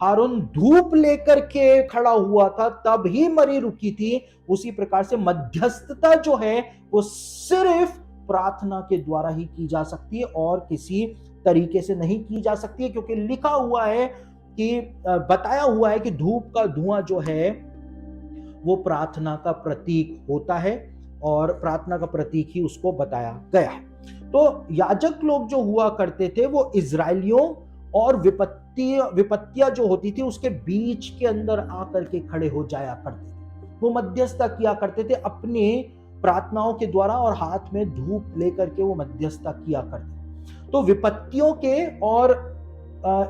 हारून धूप लेकर के खड़ा हुआ था तब ही मरी रुकी थी। उसी प्रकार से मध्यस्थता जो है वो सिर्फ प्रार्थना के द्वारा ही की जा सकती है और किसी तरीके से नहीं की जा सकती है। क्योंकि लिखा हुआ है कि बताया हुआ है कि धूप का धुआं जो है वो प्रार्थना का प्रतीक होता है और प्रार्थना का प्रतीक ही उसको बताया गया है। तो याजक लोग जो हुआ करते थे वो इजरायलियों और विपत्तियां जो होती थी उसके बीच के अंदर आकर के खड़े हो जाया करते थे। वो मध्यस्थता किया करते थे अपने प्रार्थनाओं के द्वारा और हाथ में धूप लेकर के वो मध्यस्थता किया करते। तो विपत्तियों के और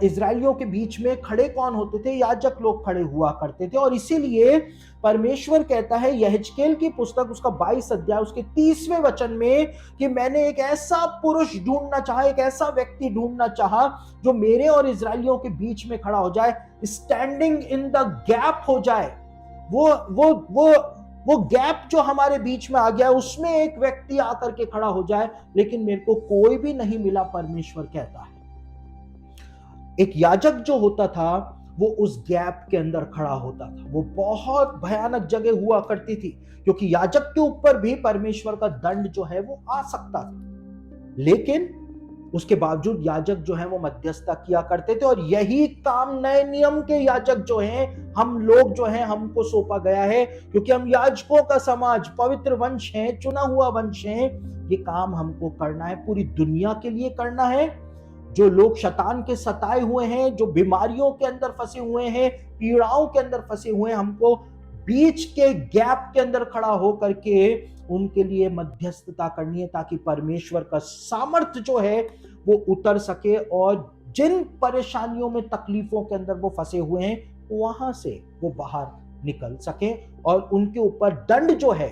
इजरायलियों के बीच में खड़े कौन होते थे? याजक लोग खड़े हुआ करते थे। और इसीलिए परमेश्वर कहता है यहेजकेल की पुस्तक उसका 22 अध्याय उसके 30वें वचन में कि मैंने एक ऐसा पुरुष ढूंढना चाहा, एक ऐसा व्यक्ति ढूंढना चाहा जो मेरे और इजरायलियों के बीच में खड़ा हो जाए, स्टैंडिंग इन द गैप हो जाए। वो गैप जो हमारे बीच में आ गया उसमें एक व्यक्ति आकर के खड़ा हो जाए, लेकिन मेरे को कोई भी नहीं मिला, परमेश्वर कहता है। एक याजक जो होता था वो उस गैप के अंदर खड़ा होता था। वो बहुत भयानक जगह हुआ करती थी क्योंकि याजक के ऊपर भी परमेश्वर का दंड जो है वो आ सकता था, लेकिन उसके बावजूद याजक जो है वो मध्यस्थता किया करते थे। और यही काम नए नियम के याजक जो हैं, हम लोग जो हैं, हमको सौंपा गया है क्योंकि हम याजकों का समाज, पवित्र वंश है, चुना हुआ वंश है। ये काम हमको करना है, पूरी दुनिया के लिए करना है। जो लोग शैतान के सताए हुए हैं, जो बीमारियों के अंदर फंसे हुए हैं, पीड़ाओं के अंदर फंसे हुए हैं, हमको बीच के गैप के अंदर खड़ा होकर के उनके लिए मध्यस्थता करनी है, ताकि परमेश्वर का सामर्थ्य जो है वो उतर सके और जिन परेशानियों में, तकलीफों के अंदर वो फंसे हुए हैं, वहां से वो बाहर निकल सके और उनके ऊपर दंड जो है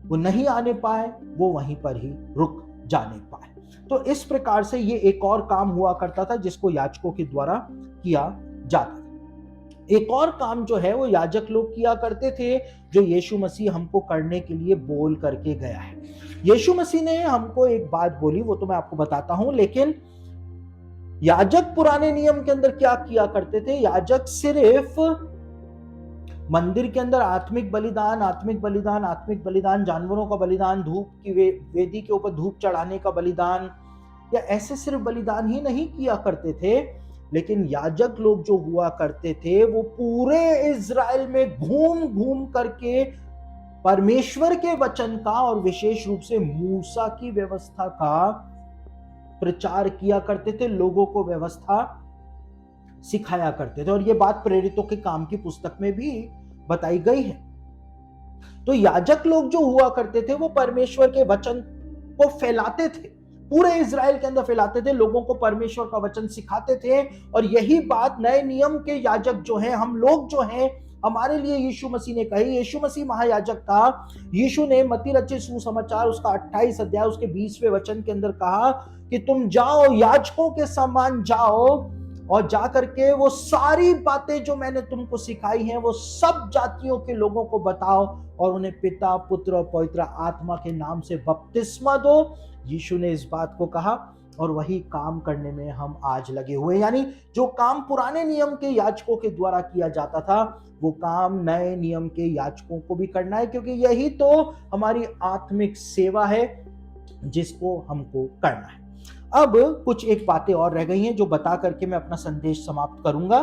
वो नहीं आने पाए, वो वहीं पर ही रुक जाने पाए। तो इस प्रकार से ये एक और काम हुआ करता था जिसको याजकों के द्वारा किया जाता था। एक और काम जो है वो याजक लोग किया करते थे, जो यीशु मसीह हमको करने के लिए बोल करके गया है। यीशु मसीह ने हमको एक बात बोली, वो तो मैं आपको बताता हूं, लेकिन याजक पुराने नियम के अंदर क्या किया करते थे? याजक सिर्फ मंदिर के अंदर आत्मिक बलिदान, आत्मिक बलिदान, आत्मिक बलिदान, जानवरों का बलिदान, धूप की वेदी के ऊपर धूप चढ़ाने का बलिदान, या ऐसे सिर्फ बलिदान ही नहीं किया करते थे, लेकिन याजक लोग जो हुआ करते थे वो पूरे इज़राइल में घूम घूम करके परमेश्वर के वचन का और विशेष रूप से मूसा की व्यवस्था का प्रचार किया करते थे, लोगों को व्यवस्था सिखाया करते थे। और ये बात प्रेरितों के काम की पुस्तक में भी बताई गई है। तो याजक लोग जो हुआ करते थे वो परमेश्वर के वचन को फैलाते थे, पूरे इज़राइल के अंदर फैलाते थे, लोगों को परमेश्वर का वचन सिखाते थे। और यही बात नए नियम के याजक जो हैं, हम लोग जो हैं, हमारे लिए यीशु मसीह ने कही। यीशु मसीह महायाजक था। यीशु ने मत्ती रचित सुसमाचार उसका 28 अध्याय उसके 20वें वचन के अंदर कहा कि तुम जाओ, याजकों के समान जाओ और जाकर के वो सारी बातें जो मैंने तुमको सिखाई हैं वो सब जातियों के लोगों को बताओ और उन्हें पिता, पुत्र और पवित्र आत्मा के नाम से बपतिस्मा दो। यीशु ने इस बात को कहा और वही काम करने में हम आज लगे हुए। यानी जो काम पुराने नियम के याजकों के द्वारा किया जाता था वो काम नए नियम के याजकों को भी करना है, क्योंकि यही तो हमारी आत्मिक सेवा है जिसको हमको करना है। अब कुछ एक बातें और रह गई हैं जो बता करके मैं अपना संदेश समाप्त करूंगा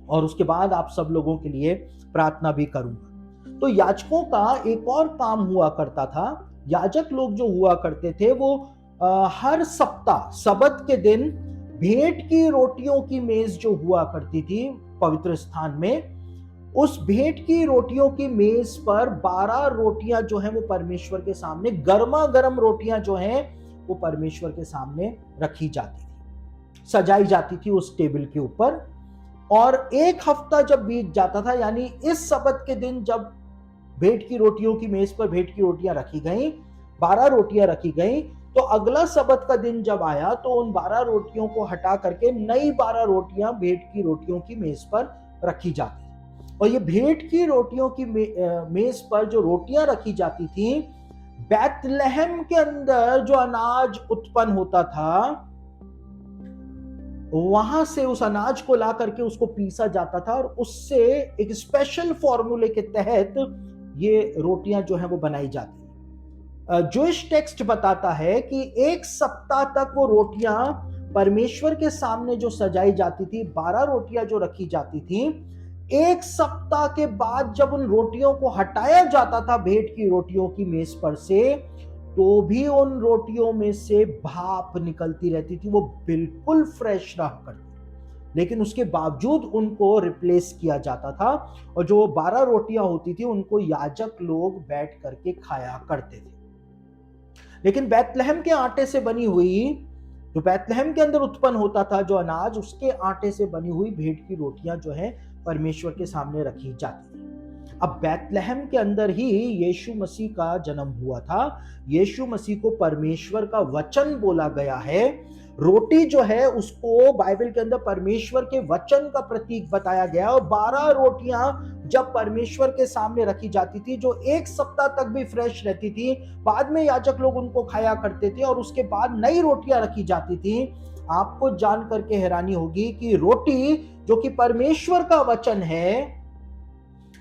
और उसके बाद आप सब लोगों के लिए प्रार्थना भी करूंगा। तो याजकों का एक और काम हुआ करता था। याजक लोग जो हुआ करते थे वो हर सप्ताह सबत के दिन भेंट की रोटियों की मेज जो हुआ करती थी पवित्र स्थान में, उस भेंट की रोटियों की मेज पर 12 रोटियां जो हैं वो परमेश्वर के सामने, गर्मा गर्म रोटियां जो हैं वो परमेश्वर के सामने रखी जाती थी, सजाई जाती थी उस टेबल के ऊपर। और एक हफ्ता जब बीत जाता था, यानी इस सबत के दिन जब भेंट की रोटियों की मेज पर भेंट की रोटियां रखी गई, 12 रोटियां रखी गई, तो अगला सबत का दिन जब आया तो उन 12 रोटियों को हटा करके नई 12 रोटियां भेंट की रोटियों की मेज पर रखी जाती। और ये भेंट की रोटियों की मेज पर जो रोटियां रखी जाती थी, बैतलहम के अंदर जो अनाज उत्पन्न होता था वहां से उस अनाज को ला करके उसको पीसा जाता था और उससे एक स्पेशल फॉर्मूले के तहत ये रोटियां जो है वो बनाई जाती है। जोइश टेक्स्ट बताता है कि एक सप्ताह तक वो रोटियां परमेश्वर के सामने जो सजाई जाती थी, 12 रोटियां जो रखी जाती थी, एक सप्ताह के बाद जब उन रोटियों को हटाया जाता था भेंट की रोटियों की मेज पर से, तो भी उन रोटियों में से भाप निकलती रहती थी, वो बिल्कुल फ्रेश रहा करती, लेकिन उसके बावजूद उनको रिप्लेस किया जाता था। और जो 12 रोटियां होती थी उनको याजक लोग बैठ करके खाया करते थे। लेकिन बैतलहम के आटे से बनी हुई, जो बैतलहम के अंदर उत्पन्न होता था जो अनाज, उसके आटे से बनी हुई भेंट की रोटियां जो है परमेश्वर के सामने रखी जाती थी। अब बैतलहम के अंदर ही यीशु मसीह का जन्म हुआ था। यीशु मसीह को परमेश्वर का वचन बोला गया है। रोटी जो है उसको बाइबल के अंदर परमेश्वर के वचन का प्रतीक बताया गया। और 12 रोटियां जब परमेश्वर के सामने रखी जाती थी, जो एक सप्ताह तक भी फ्रेश रहती थी, बाद में याजक लोग उनको खाया करते थे और उसके बाद नई रोटियां रखी जाती थी। आपको जान करके हैरानी होगी कि रोटी जो कि परमेश्वर का वचन है,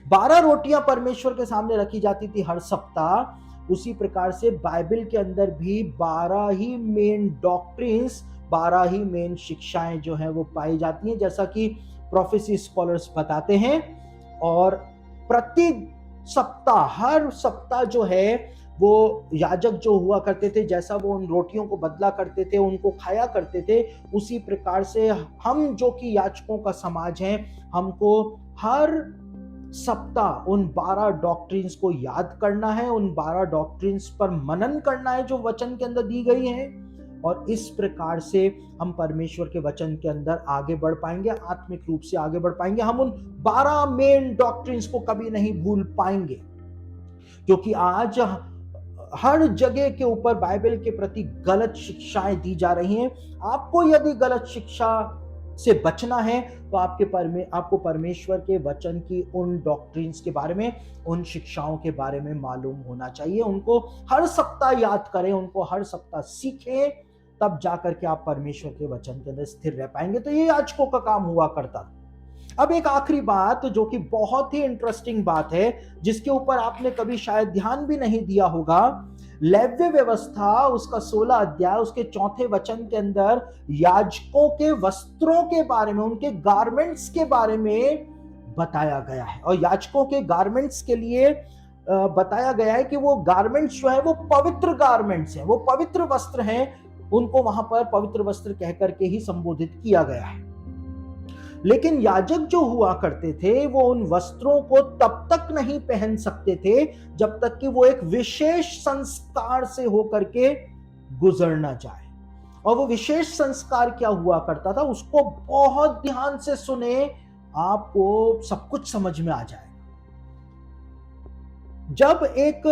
12 रोटियां परमेश्वर के सामने रखी जाती थी हर सप्ताह। उसी प्रकार से बाइबल के अंदर भी 12 ही मेन डॉक्ट्रिन्स, 12 ही मेन शिक्षाएं जो हैं वो पाई जाती हैं, जैसा कि प्रोफेसी स्कॉलर्स बताते हैं। और प्रति सप्ताह, हर सप्ताह जो है वो याजक जो हुआ करते थे, जैसा वो उन रोटियों को बदला करते थे, उनको खाया करते थे, उसी प्रकार से हम जो कि याजकों का समाज हैं, हमको हर सप्ताह उन 12 डॉक्ट्रिन्स को याद करना है, उन 12 डॉक्ट्रिन्स पर मनन करना है जो वचन के अंदर दी गई हैं, और इस प्रकार से हम परमेश्वर के वचन के अंदर आगे बढ़ पाएंगे, आत्मिक रूप से आगे बढ़ पाएंगे। हम उन 12 मेन डॉक्ट्रिन्स को कभी नहीं भूल पाएंगे, क्योंकि आज हर जगह के ऊपर बाइबल के प्रति गलत शिक्षाएं दी जा रही हैं। आपको यदि गलत शिक्षा से बचना है तो आपको परमेश्वर के वचन की उन डॉक्ट्रिन्स के बारे में, उन शिक्षाओं के बारे में मालूम होना चाहिए। उनको हर सप्ताह याद करें, उनको हर सप्ताह सीखें, तब जाकर के आप परमेश्वर के वचन के अंदर स्थिर रह पाएंगे। तो ये याजकों का काम हुआ करता। अब एक आखिरी बात जो कि बहुत ही इंटरेस्टिंग बात है, जिसके ऊपर आपने कभी शायद ध्यान भी नहीं दिया होगा। लेव्य व्यवस्था उसका 16 अध्याय उसके 4 वचन के अंदर याजकों के वस्त्रों के बारे में, उनके गारमेंट्स के बारे में बताया गया है। और याजकों के गारमेंट्स के लिए बताया गया है कि वो गारमेंट्स जो है वो पवित्र गारमेंट्स हैं, वो पवित्र वस्त्र हैं। उनको वहां पर पवित्र वस्त्र कहकर के ही संबोधित किया गया है। लेकिन याजक जो हुआ करते थे वो उन वस्त्रों को तब तक नहीं पहन सकते थे जब तक कि वो एक विशेष संस्कार से होकर के गुजर ना जाए। और वो विशेष संस्कार क्या हुआ करता था, उसको बहुत ध्यान से सुने, आपको सब कुछ समझ में आ जाएगा। जब एक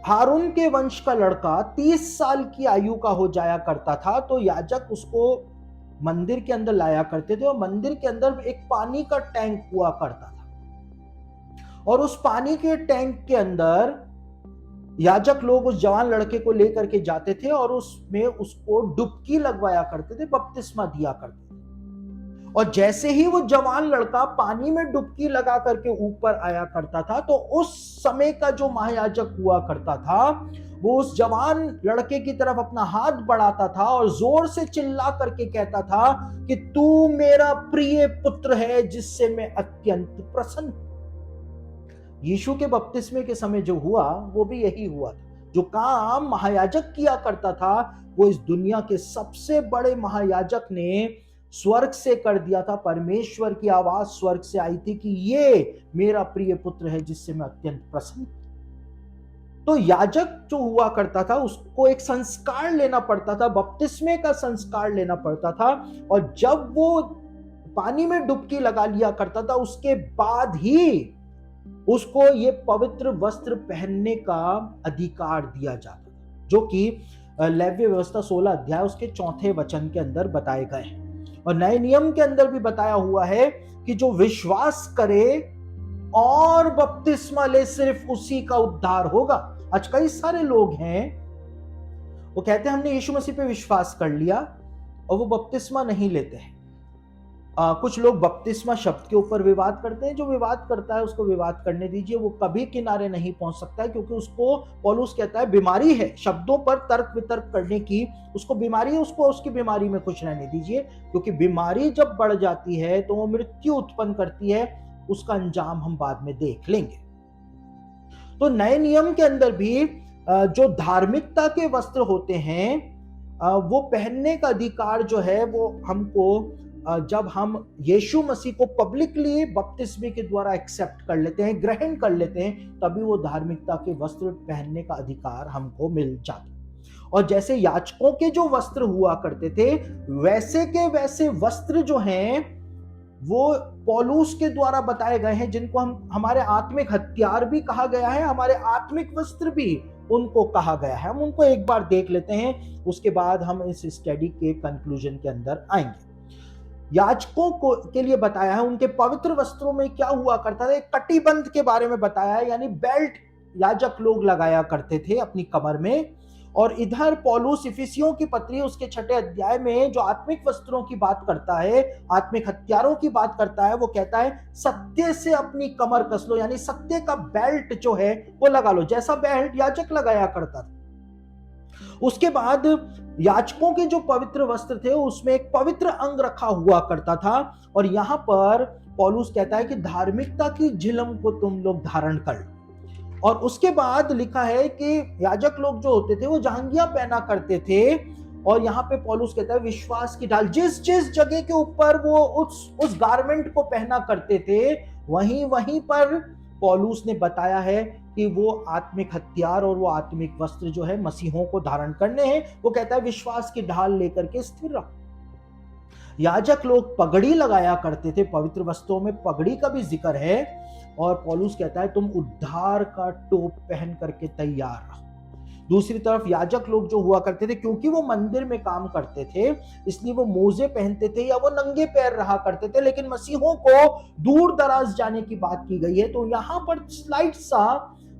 हारून के वंश का लड़का 30 साल की आयु का हो जाया करता था, तो याजक उसको मंदिर के अंदर लाया करते थे, और मंदिर के अंदर एक पानी का टैंक हुआ करता था, और उस पानी के टैंक के अंदर याजक लोग उस जवान लड़के को लेकर के जाते थे और उसमें उसको डुबकी लगवाया करते थे, बपतिस्मा दिया करते थे। और जैसे ही वो जवान लड़का पानी में डुबकी लगा करके ऊपर आया करता था, तो उस समय का जो महायाजक हुआ करता था वो उस जवान लड़के की तरफ अपना हाथ बढ़ाता था और जोर से चिल्ला करके कहता था कि तू मेरा प्रिय पुत्र है जिससे मैं अत्यंत प्रसन्न हूं। यीशु के बपतिस्मे के समय जो हुआ वो भी यही हुआ था। जो काम महायाजक किया करता था वो इस दुनिया के सबसे बड़े महायाजक ने स्वर्ग से कर दिया था। परमेश्वर की आवाज स्वर्ग से आई थी कि ये मेरा प्रिय पुत्र है जिससे मैं अत्यंत प्रसन्न हूं। तो याजक जो हुआ करता था उसको एक संस्कार लेना पड़ता था, बपतिस्मे का संस्कार लेना पड़ता था, और जब वो पानी में डुबकी लगा लिया करता था उसके बाद ही उसको ये पवित्र वस्त्र पहनने का अधिकार दिया जाता था, जो कि लेव्य व्यवस्था 16 अध्याय उसके 4 वचन के अंदर बताए गए हैं। और नए नियम के अंदर भी बताया हुआ है कि जो विश्वास करे और बपतिस्मा ले सिर्फ उसी का उद्धार होगा। आज कई सारे लोग हैं वो कहते हैं हमने यीशु मसीह पे विश्वास कर लिया और वो बपतिस्मा नहीं लेते हैं। कुछ लोग बपतिस्मा शब्द के ऊपर विवाद करते हैं। जो विवाद करता है उसको विवाद करने दीजिए, वो कभी किनारे नहीं पहुंच सकता है, क्योंकि उसको पौलुस कहता है बीमारी है शब्दों पर तर्क वितर्क करने की, उसको बीमारी है, उसको उसकी बीमारी में खुश रहने दीजिए, क्योंकि बीमारी जब बढ़ जाती है तो वो मृत्यु उत्पन्न करती है। उसका अंजाम हम बाद में देख लेंगे। तो नए नियम के अंदर भी जो धार्मिकता के वस्त्र होते हैं वो पहनने का अधिकार जो है वो हमको जब हम यीशु मसीह को पब्लिकली बपतिस्मे के द्वारा एक्सेप्ट कर लेते हैं, ग्रहण कर लेते हैं, तभी वो धार्मिकता के वस्त्र पहनने का अधिकार हमको मिल जाता। और जैसे याजकों के जो वस्त्र हुआ करते थे वैसे के वैसे वस्त्र जो हैं वो पौलुस के द्वारा बताए गए हैं, जिनको हम हमारे आत्मिक हथियार भी कहा गया है, हमारे आत्मिक वस्त्र भी उनको कहा गया है। हम उनको एक बार देख लेते हैं, उसके बाद हम इस स्टडी के कंक्लूजन के अंदर आएंगे। याजकों को के लिए बताया है उनके पवित्र वस्त्रों में क्या हुआ करता था। एक कटिबंध के बारे में बताया है, यानी बेल्ट याजक लोग लगाया करते थे अपनी कमर में। और इधर पौलुस इफिसियों की पत्री उसके 6 अध्याय में जो आत्मिक वस्त्रों की बात करता है, आत्मिक हथियारों की बात करता है, वो कहता है सत्य से अपनी कमर कस लो, यानी सत्य का बेल्ट जो है वो लगा लो, जैसा बेल्ट याजक लगाया करता था। उसके बाद याजकों के जो पवित्र वस्त्र थे उसमें एक पवित्र अंग रखा हुआ करता था, और यहां पर पौलुस कहता है कि धार्मिकता की झिलम को तुम लोग धारण कर लो। और उसके बाद लिखा है कि याजक लोग जो होते थे वो जहांगियां पहना करते थे। और यहाँ पे पौलुस कहता है विश्वास की ढाल, जिस जिस जगह के ऊपर वो उस गारमेंट को पहना करते थे, वहीं वहीं पर पौलुस ने बताया है कि वो आत्मिक हथियार और वो आत्मिक वस्त्र जो है मसीहों को धारण करने हैं। वो कहता है विश्वास की ढाल लेकर के स्थिर रहो। याजक लोग पगड़ी लगाया करते थे, पवित्र वस्त्रों में पगड़ी का भी जिक्र है। और पौलुस कहता है तुम उद्धार का टोप पहन करके तैयार रहो। दूसरी तरफ याजक लोग जो हुआ करते थे, क्योंकि वो मंदिर में काम करते थे, इसलिए वो मोजे पहनते थे या वो नंगे पैर रहा करते थे। लेकिन मसीहों को दूर दराज जाने की बात की गई है, तो यहां पर स्लाइड सा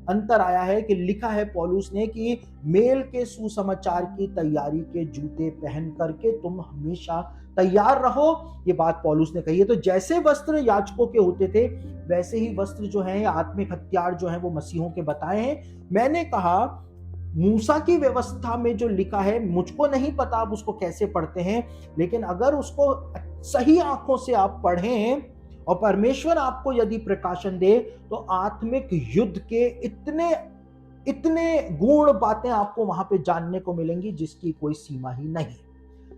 अंतर आया है कि लिखा है पौलुस ने कि मेल के सुसमाचार की तैयारी के जूते पहन करके तुम हमेशा तैयार रहो। ये बात पौलुस ने कही है। तो जैसे वस्त्र याजकों के होते थे, वैसे ही वस्त्र जो है, आत्मिक हथियार जो है, वो मसीहों के बताए हैं। मैंने कहा मूसा की व्यवस्था में जो लिखा है, मुझको नहीं पता आप उसको कैसे पढ़ते हैं, लेकिन अगर उसको सही आंखों से आप पढ़ें और परमेश्वर आपको यदि प्रकाशन दे, तो आत्मिक युद्ध के इतने इतने गूढ़ बातें आपको वहां पे जानने को मिलेंगी जिसकी कोई सीमा ही नहीं।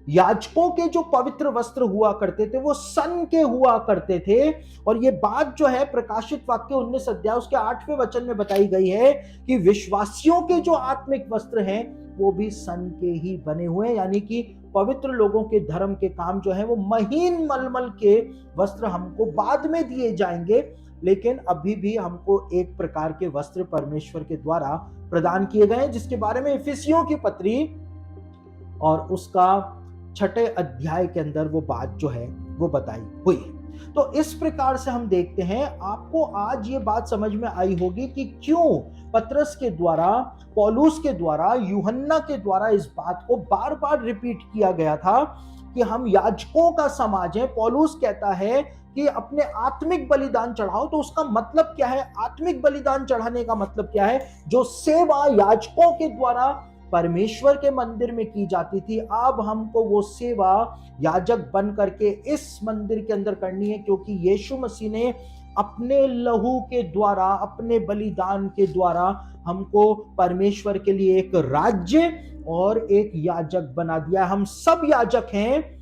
याजकों के जो पवित्र वस्त्र हुआ करते थे वो सन के हुआ करते थे। और ये बात जो है प्रकाशित वाक्य 19 अध्याय उसके 8वें वचन में बताई गई है कि विश्वासियों के जो आत्मिक वस्त्र हैं वो भी सन के ही बने हुए हैं। यानी कि पवित्र लोगों के धर्म के काम जो है वो महीन मलमल के वस्त्र हमको बाद में दिए जाएंगे, लेकिन अभी भी हमको एक प्रकार के वस्त्र परमेश्वर के द्वारा प्रदान किए गए हैं, जिसके बारे में इफिसियों की पत्री और उसका 6 अध्याय के अंदर वो बात जो है वो बताई हुई है। तो इस प्रकार से हम देखते हैं, आपको आज ये बात समझ में आई होगी कि क्यों पतरस के द्वारा, पौलुस के द्वारा, यूहन्ना के द्वारा इस बात को बार बार रिपीट किया गया था कि हम याजकों का समाज है। पौलुस कहता है कि अपने आत्मिक बलिदान चढ़ाओ। तो उसका मतलब क्या है? आत्मिक बलिदान चढ़ाने का मतलब क्या है? जो सेवा याजकों के द्वारा परमेश्वर के मंदिर में की जाती थी, अब हमको वो सेवा याजक बन करके इस मंदिर के अंदर करनी है, क्योंकि यीशु मसीह ने अपने लहू के द्वारा, अपने बलिदान के द्वारा हमको परमेश्वर के लिए एक राज्य और एक याजक बना दिया। हम सब याजक हैं।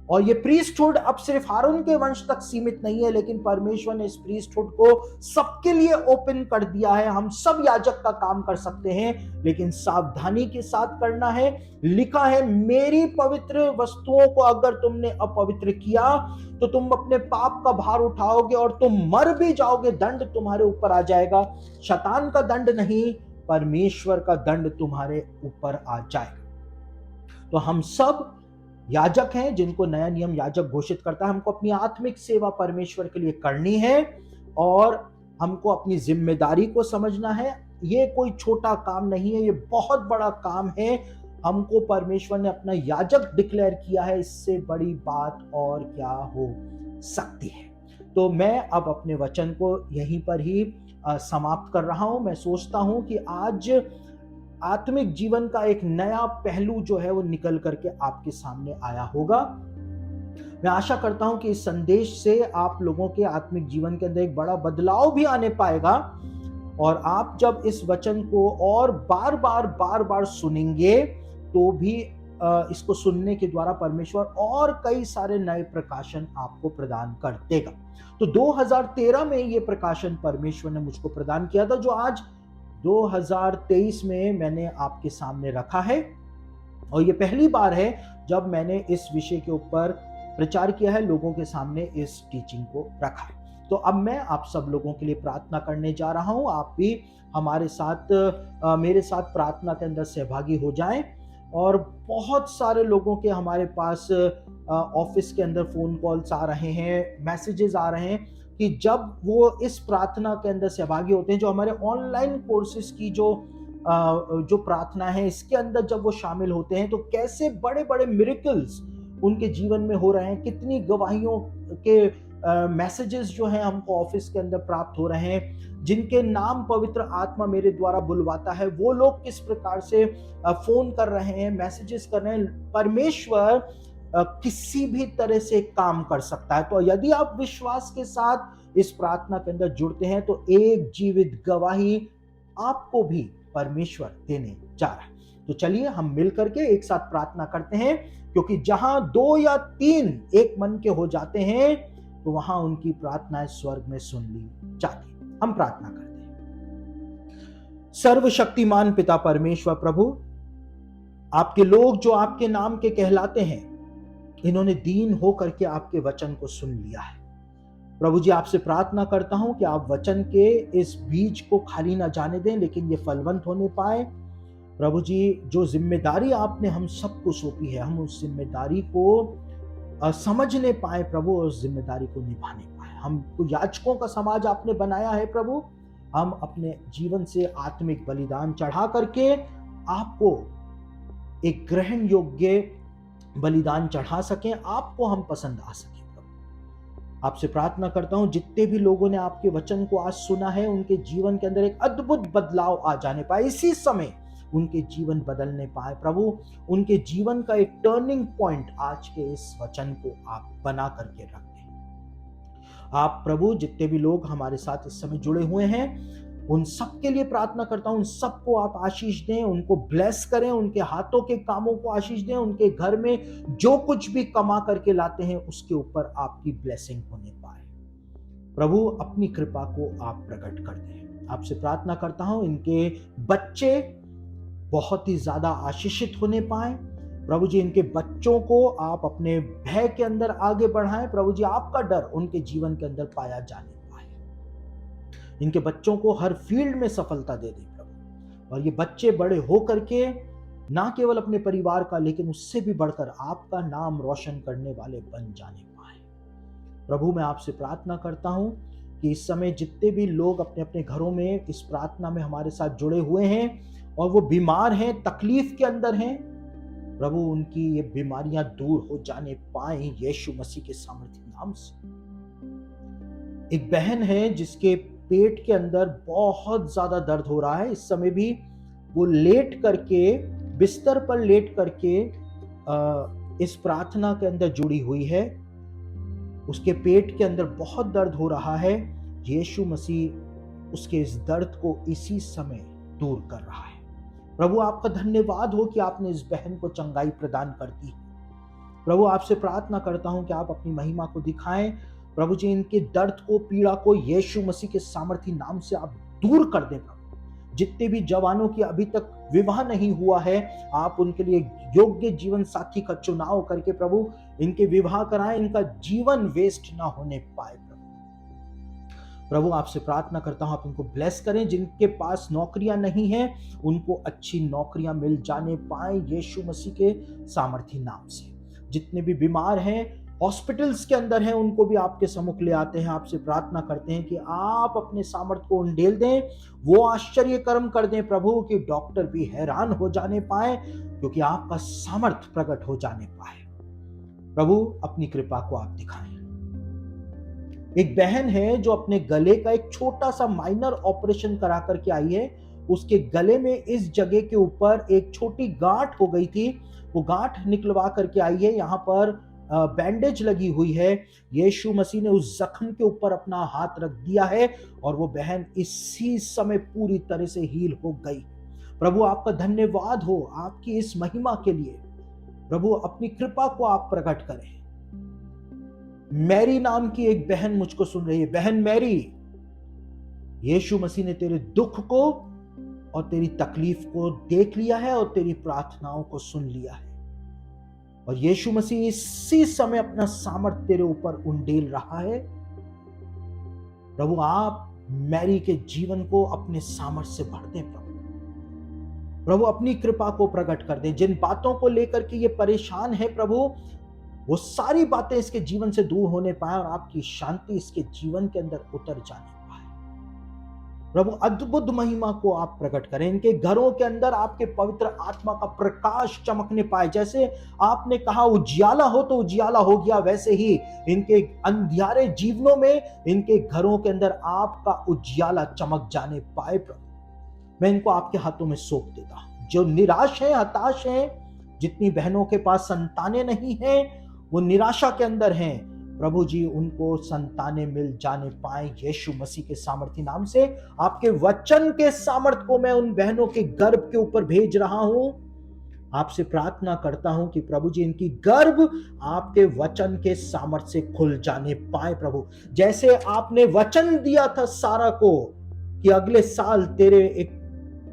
और ये प्रीस्टहुड अब सिर्फ हारून के वंश तक सीमित नहीं है, लेकिन परमेश्वर ने इस प्रीस्टहुड को सबके लिए ओपन कर दिया है। हम सब याजक का काम कर सकते हैं, लेकिन सावधानी के साथ करना है। लिखा है मेरी पवित्र वस्तुओं को अगर तुमने अपवित्र किया तो तुम अपने पाप का भार उठाओगे और तुम मर भी जाओगे, दंड तुम्हारे ऊपर आ जाएगा। शैतान का दंड नहीं, परमेश्वर का दंड तुम्हारे ऊपर आ जाएगा। तो हम सब याजक हैं जिनको नया नियम याजक घोषित करता है। हमको अपनी आत्मिक सेवा परमेश्वर के लिए करनी है और हमको अपनी जिम्मेदारी को समझना है। ये कोई छोटा काम नहीं है, ये बहुत बड़ा काम है। हमको परमेश्वर ने अपना याजक डिक्लेयर किया है, इससे बड़ी बात और क्या हो सकती है। तो मैं अब अपने वचन को यहीं पर ही समाप्त कर रहा हूं। मैं सोचता हूं कि आज आत्मिक जीवन का एक नया पहलू जो है वो निकल करके आपके सामने आया होगा। मैं आशा करता हूं कि इस संदेश से आप लोगों के आत्मिक जीवन के अंदर एक बड़ा बदलाव भी आने पाएगा। और आप जब इस वचन को और बार बार सुनेंगे तो भी इसको सुनने के द्वारा परमेश्वर और कई सारे नए प्रकाशन आपको प्रदान कर देगा। तो 2013 में ये प्रकाशन परमेश्वर ने मुझको प्रदान किया था, जो आज 2023 में मैंने आपके सामने रखा है। और ये पहली बार है जब मैंने इस विषय के ऊपर प्रचार किया है, लोगों के सामने इस टीचिंग को रखा है। तो अब मैं आप सब लोगों के लिए प्रार्थना करने जा रहा हूं। आप भी हमारे साथ मेरे साथ प्रार्थना के अंदर सहभागी हो जाएं। और बहुत सारे लोगों के हमारे पास ऑफिस के अंदर फोन कॉल्स आ रहे हैं, मैसेजेस आ रहे हैं कि जब वो इस प्रार्थना के अंदर सहभागी होते हैं, जो हमारे ऑनलाइन कोर्सेज की जो प्रार्थना है इसके अंदर जब वो शामिल होते हैं, तो कैसे बड़े बड़े मिरेकल्स उनके जीवन में हो रहे हैं। कितनी गवाहियों के मैसेजेस जो हैं हमको ऑफिस के अंदर प्राप्त हो रहे हैं। जिनके नाम पवित्र आत्मा मेरे द्वारा बुलवाता है, वो लोग किस प्रकार से फोन कर रहे हैं, मैसेजेस कर रहे हैं। परमेश्वर किसी भी तरह से काम कर सकता है। तो यदि आप विश्वास के साथ इस प्रार्थना के अंदर जुड़ते हैं तो एक जीवित गवाही आपको भी परमेश्वर देने जा रहा है। तो चलिए हम मिलकर के एक साथ प्रार्थना करते हैं, क्योंकि जहां 2 या 3 एक मन के हो जाते हैं तो वहां उनकी प्रार्थनाएं स्वर्ग में सुन ली जाती। हम प्रार्थना करते हैं। सर्वशक्तिमान पिता परमेश्वर प्रभु, आपके लोग जो आपके नाम के कहलाते हैं, इन्होंने दीन होकर के आपके वचन को सुन लिया है। प्रभु जी, आपसे प्रार्थना करता हूं कि आप वचन के इस बीज को खाली ना जाने दें, लेकिन ये फलवंत होने पाए। प्रभु जी, जो जिम्मेदारी आपने हम सबको सौंपी है, हम उस जिम्मेदारी को समझने पाए प्रभु, और उस जिम्मेदारी को निभाने पाए। हमको याजकों का समाज आपने बनाया है प्रभु, हम अपने जीवन से आत्मिक बलिदान चढ़ा करके आपको एक ग्रहण योग्य बलिदान चढ़ा सकें, आपको हम पसंद आ सकें। प्रभु, आपसे प्रार्थना करता हूं जितने भी लोगों ने आपके वचन को आज सुना है, उनके जीवन के अंदर एक अद्भुत बदलाव आ जाने पाए, इसी समय उनके जीवन बदलने पाए। प्रभु, उनके जीवन का एक टर्निंग पॉइंट आज के इस वचन को आप बना करके रख दें। आप प्रभु, जितने भी लोग हमारे साथ इस समय जुड़े हुए हैं, उन सब के लिए प्रार्थना करता हूं, उन सबको आप आशीष दें, उनको ब्लेस करें, उनके हाथों के कामों को आशीष दें, उनके घर में जो कुछ भी कमा करके लाते हैं उसके ऊपर आपकी ब्लेसिंग होने पाए। प्रभु, अपनी कृपा को आप प्रकट कर दें। आपसे प्रार्थना करता हूं इनके बच्चे बहुत ही ज्यादा आशीषित होने पाए। प्रभु जी, इनके बच्चों को आप अपने भय के अंदर आगे बढ़ाएं। प्रभु जी, आपका डर उनके जीवन के अंदर पाया जाने पाए। इनके बच्चों को हर फील्ड में सफलता दे दें प्रभु, और ये बच्चे बड़े हो करके ना केवल अपने परिवार का, लेकिन उससे भी बढ़कर आपका नाम रोशन करने वाले बन जाने पाए। प्रभु, मैं आपसे प्रार्थना करता हूं कि इस समय जितने भी लोग अपने अपने घरों में इस प्रार्थना में हमारे साथ जुड़े हुए हैं और वो बीमार हैं, तकलीफ के अंदर हैं, प्रभु उनकी ये बीमारियां दूर हो जाने पाए यीशु मसीह के सामर्थ्य नाम से। एक बहन है जिसके पेट के अंदर बहुत ज्यादा दर्द हो रहा है, इस समय भी वो लेट करके, बिस्तर पर लेट करके इस प्रार्थना के अंदर जुड़ी हुई है। उसके पेट के अंदर बहुत दर्द हो रहा है। यीशु मसीह उसके इस दर्द को इसी समय दूर कर रहा है। प्रभु, आपका धन्यवाद हो कि आपने इस बहन को चंगाई प्रदान कर दी। प्रभु, आपसे प्रार्थना करता हूं कि आप अपनी महिमा को दिखाएं। प्रभु जी, इनके दर्द को, पीड़ा को यीशु मसीह के सामर्थी नाम से आप दूर कर दें। प्रभु, जितने भी जवानों की अभी तक विवाह नहीं हुआ है, आप उनके लिए योग्य जीवन साथी का चुनाव करके प्रभु इनके विवाह कराएं, इनका जीवन वेस्ट ना होने पाए। प्रभु, आपसे प्रार्थना करता हूं आप इनको ब्लेस करें। जिनके पास नौकरियां नहीं हैं, उनको अच्छी नौकरियां मिल जाने पाए यीशु मसीह के सामर्थी नाम से। जितने भी बीमार हैं, हॉस्पिटल्स के अंदर हैं, उनको भी आपके सम्मुख ले आते हैं। आपसे प्रार्थना करते हैं कि आप अपने सामर्थ को उंडेल दें, वो आश्चर्य कर्म कर दें प्रभु, कि डॉक्टर भी हैरान हो जाने पाए, क्योंकि आपका सामर्थ प्रकट हो जाने पाए। प्रभु, अपनी कृपा को आप दिखाएं। एक बहन है जो अपने गले का एक छोटा सा माइनर ऑपरेशन करा करके आई है। उसके गले में इस जगह के ऊपर एक छोटी गांठ हो गई थी, वो गांठ निकलवा करके आई है। यहाँ पर बैंडेज लगी हुई है। यीशु मसीह ने उस जख्म के ऊपर अपना हाथ रख दिया है और वो बहन इसी समय पूरी तरह से हील हो गई। प्रभु, आपका धन्यवाद हो आपकी इस महिमा के लिए। प्रभु, अपनी कृपा को आप प्रकट करें। मैरी नाम की एक बहन मुझको सुन रही है। बहन मैरी, यीशु मसीह ने तेरे दुख को और तेरी तकलीफ को देख लिया है और तेरी प्रार्थनाओं को सुन लिया है, और यीशु मसीह इसी समय अपना सामर्थ तेरे ऊपर उंडेल रहा है। प्रभु, आप मैरी के जीवन को अपने सामर्थ से भर दें। प्रभु, अपनी कृपा को प्रकट कर दें। जिन बातों को लेकर के ये परेशान है प्रभु, वो सारी बातें इसके जीवन से दूर होने पाए और आपकी शांति इसके जीवन के अंदर उतर जाने पाए। प्रभु, अद्भुत महिमा को आप प्रकट करें। इनके घरों के अंदर आपके पवित्र आत्मा का प्रकाश चमकने पाए। जैसे आपने कहा उजियाला हो तो उजियाला हो गया, वैसे ही इनके अंधियारे जीवनों में, इनके घरों के अंदर आपका उजियाला चमक जाने पाए। प्रभु, मैं इनको आपके हाथों में सौंप देता हूं। जो निराश हैं, हताश हैं, जितनी बहनों के पास संतानें नहीं हैं, वो निराशा के अंदर हैं, प्रभु जी उनको संतानें मिल जाने पाए यीशु मसीह के सामर्थी नाम से। आपके वचन के सामर्थ को मैं उन बहनों के गर्भ के ऊपर भेज रहा हूं। आपसे प्रार्थना करता हूं कि प्रभु जी इनकी गर्भ आपके वचन के सामर्थ्य से खुल जाने पाए। प्रभु, जैसे आपने वचन दिया था सारा को कि अगले साल तेरे एक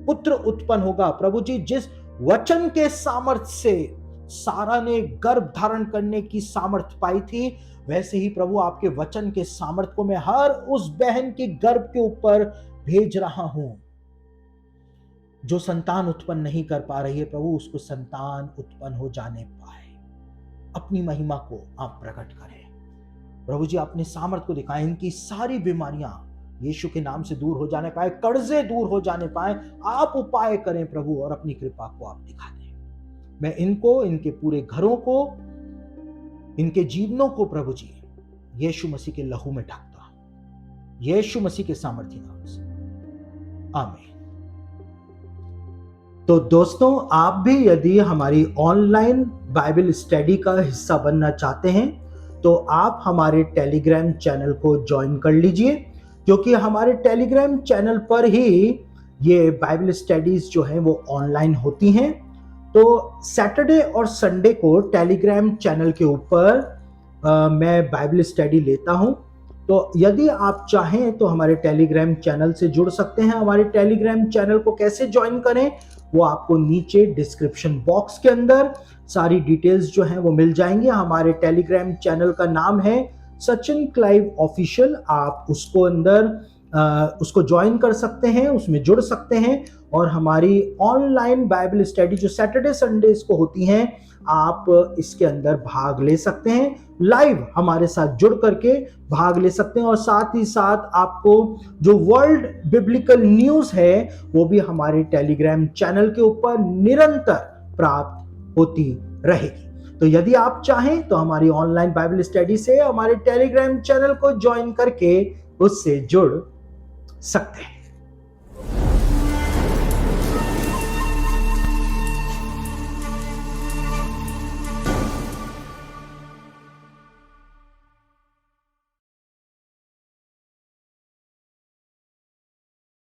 पुत्र उत्पन्न होगा, प्रभु जी जिस वचन के सामर्थ्य से सारा ने गर्भ धारण करने की सामर्थ्य पाई थी, वैसे ही प्रभु आपके वचन के सामर्थ्य को मैं हर उस बहन के गर्भ के ऊपर भेज रहा हूं जो संतान उत्पन्न नहीं कर पा रही है। प्रभु, उसको संतान उत्पन्न हो जाने पाए। अपनी महिमा को आप प्रकट करें प्रभु जी, अपने सामर्थ्य को दिखाएं। इनकी सारी बीमारियां यीशु के नाम से दूर हो जाने पाए, कर्जे दूर हो जाने पाए। आप उपाय करें प्रभु और अपनी कृपा को आप दिखा दें। मैं इनको, इनके पूरे घरों को, इनके जीवनों को प्रभु जी यीशु मसीह के लहू में ढकता हूं, यीशु मसीह के सामर्थ्य नाम से, आमीन। तो दोस्तों, आप भी यदि हमारी ऑनलाइन बाइबल स्टडी का हिस्सा बनना चाहते हैं तो आप हमारे टेलीग्राम चैनल को ज्वाइन कर लीजिए, क्योंकि हमारे टेलीग्राम चैनल पर ही ये बाइबल स्टडीज जो हैं वो ऑनलाइन होती हैं। तो सैटरडे और संडे को टेलीग्राम चैनल के ऊपर मैं बाइबल स्टडी लेता हूं। तो यदि आप चाहें तो हमारे टेलीग्राम चैनल से जुड़ सकते हैं। हमारे टेलीग्राम चैनल को कैसे ज्वाइन करें वो आपको नीचे डिस्क्रिप्शन बॉक्स के अंदर सारी डिटेल्स जो हैं वो मिल जाएंगे। हमारे टेलीग्राम चैनल का नाम है सचिन क्लाइव ऑफिशियल। आप उसको ज्वाइन कर सकते हैं, उसमें जुड़ सकते हैं और हमारी ऑनलाइन बाइबल स्टडी जो सैटरडे संडेज को होती हैं, आप इसके अंदर भाग ले सकते हैं। लाइव हमारे साथ जुड़ करके भाग ले सकते हैं और साथ ही साथ आपको जो वर्ल्ड बिब्लिकल न्यूज है वो भी हमारे टेलीग्राम चैनल के ऊपर निरंतर प्राप्त होती रहेगी। तो यदि आप चाहें तो हमारी ऑनलाइन बाइबल स्टडी से हमारे टेलीग्राम चैनल को ज्वाइन करके उससे जुड़ सकते हैं।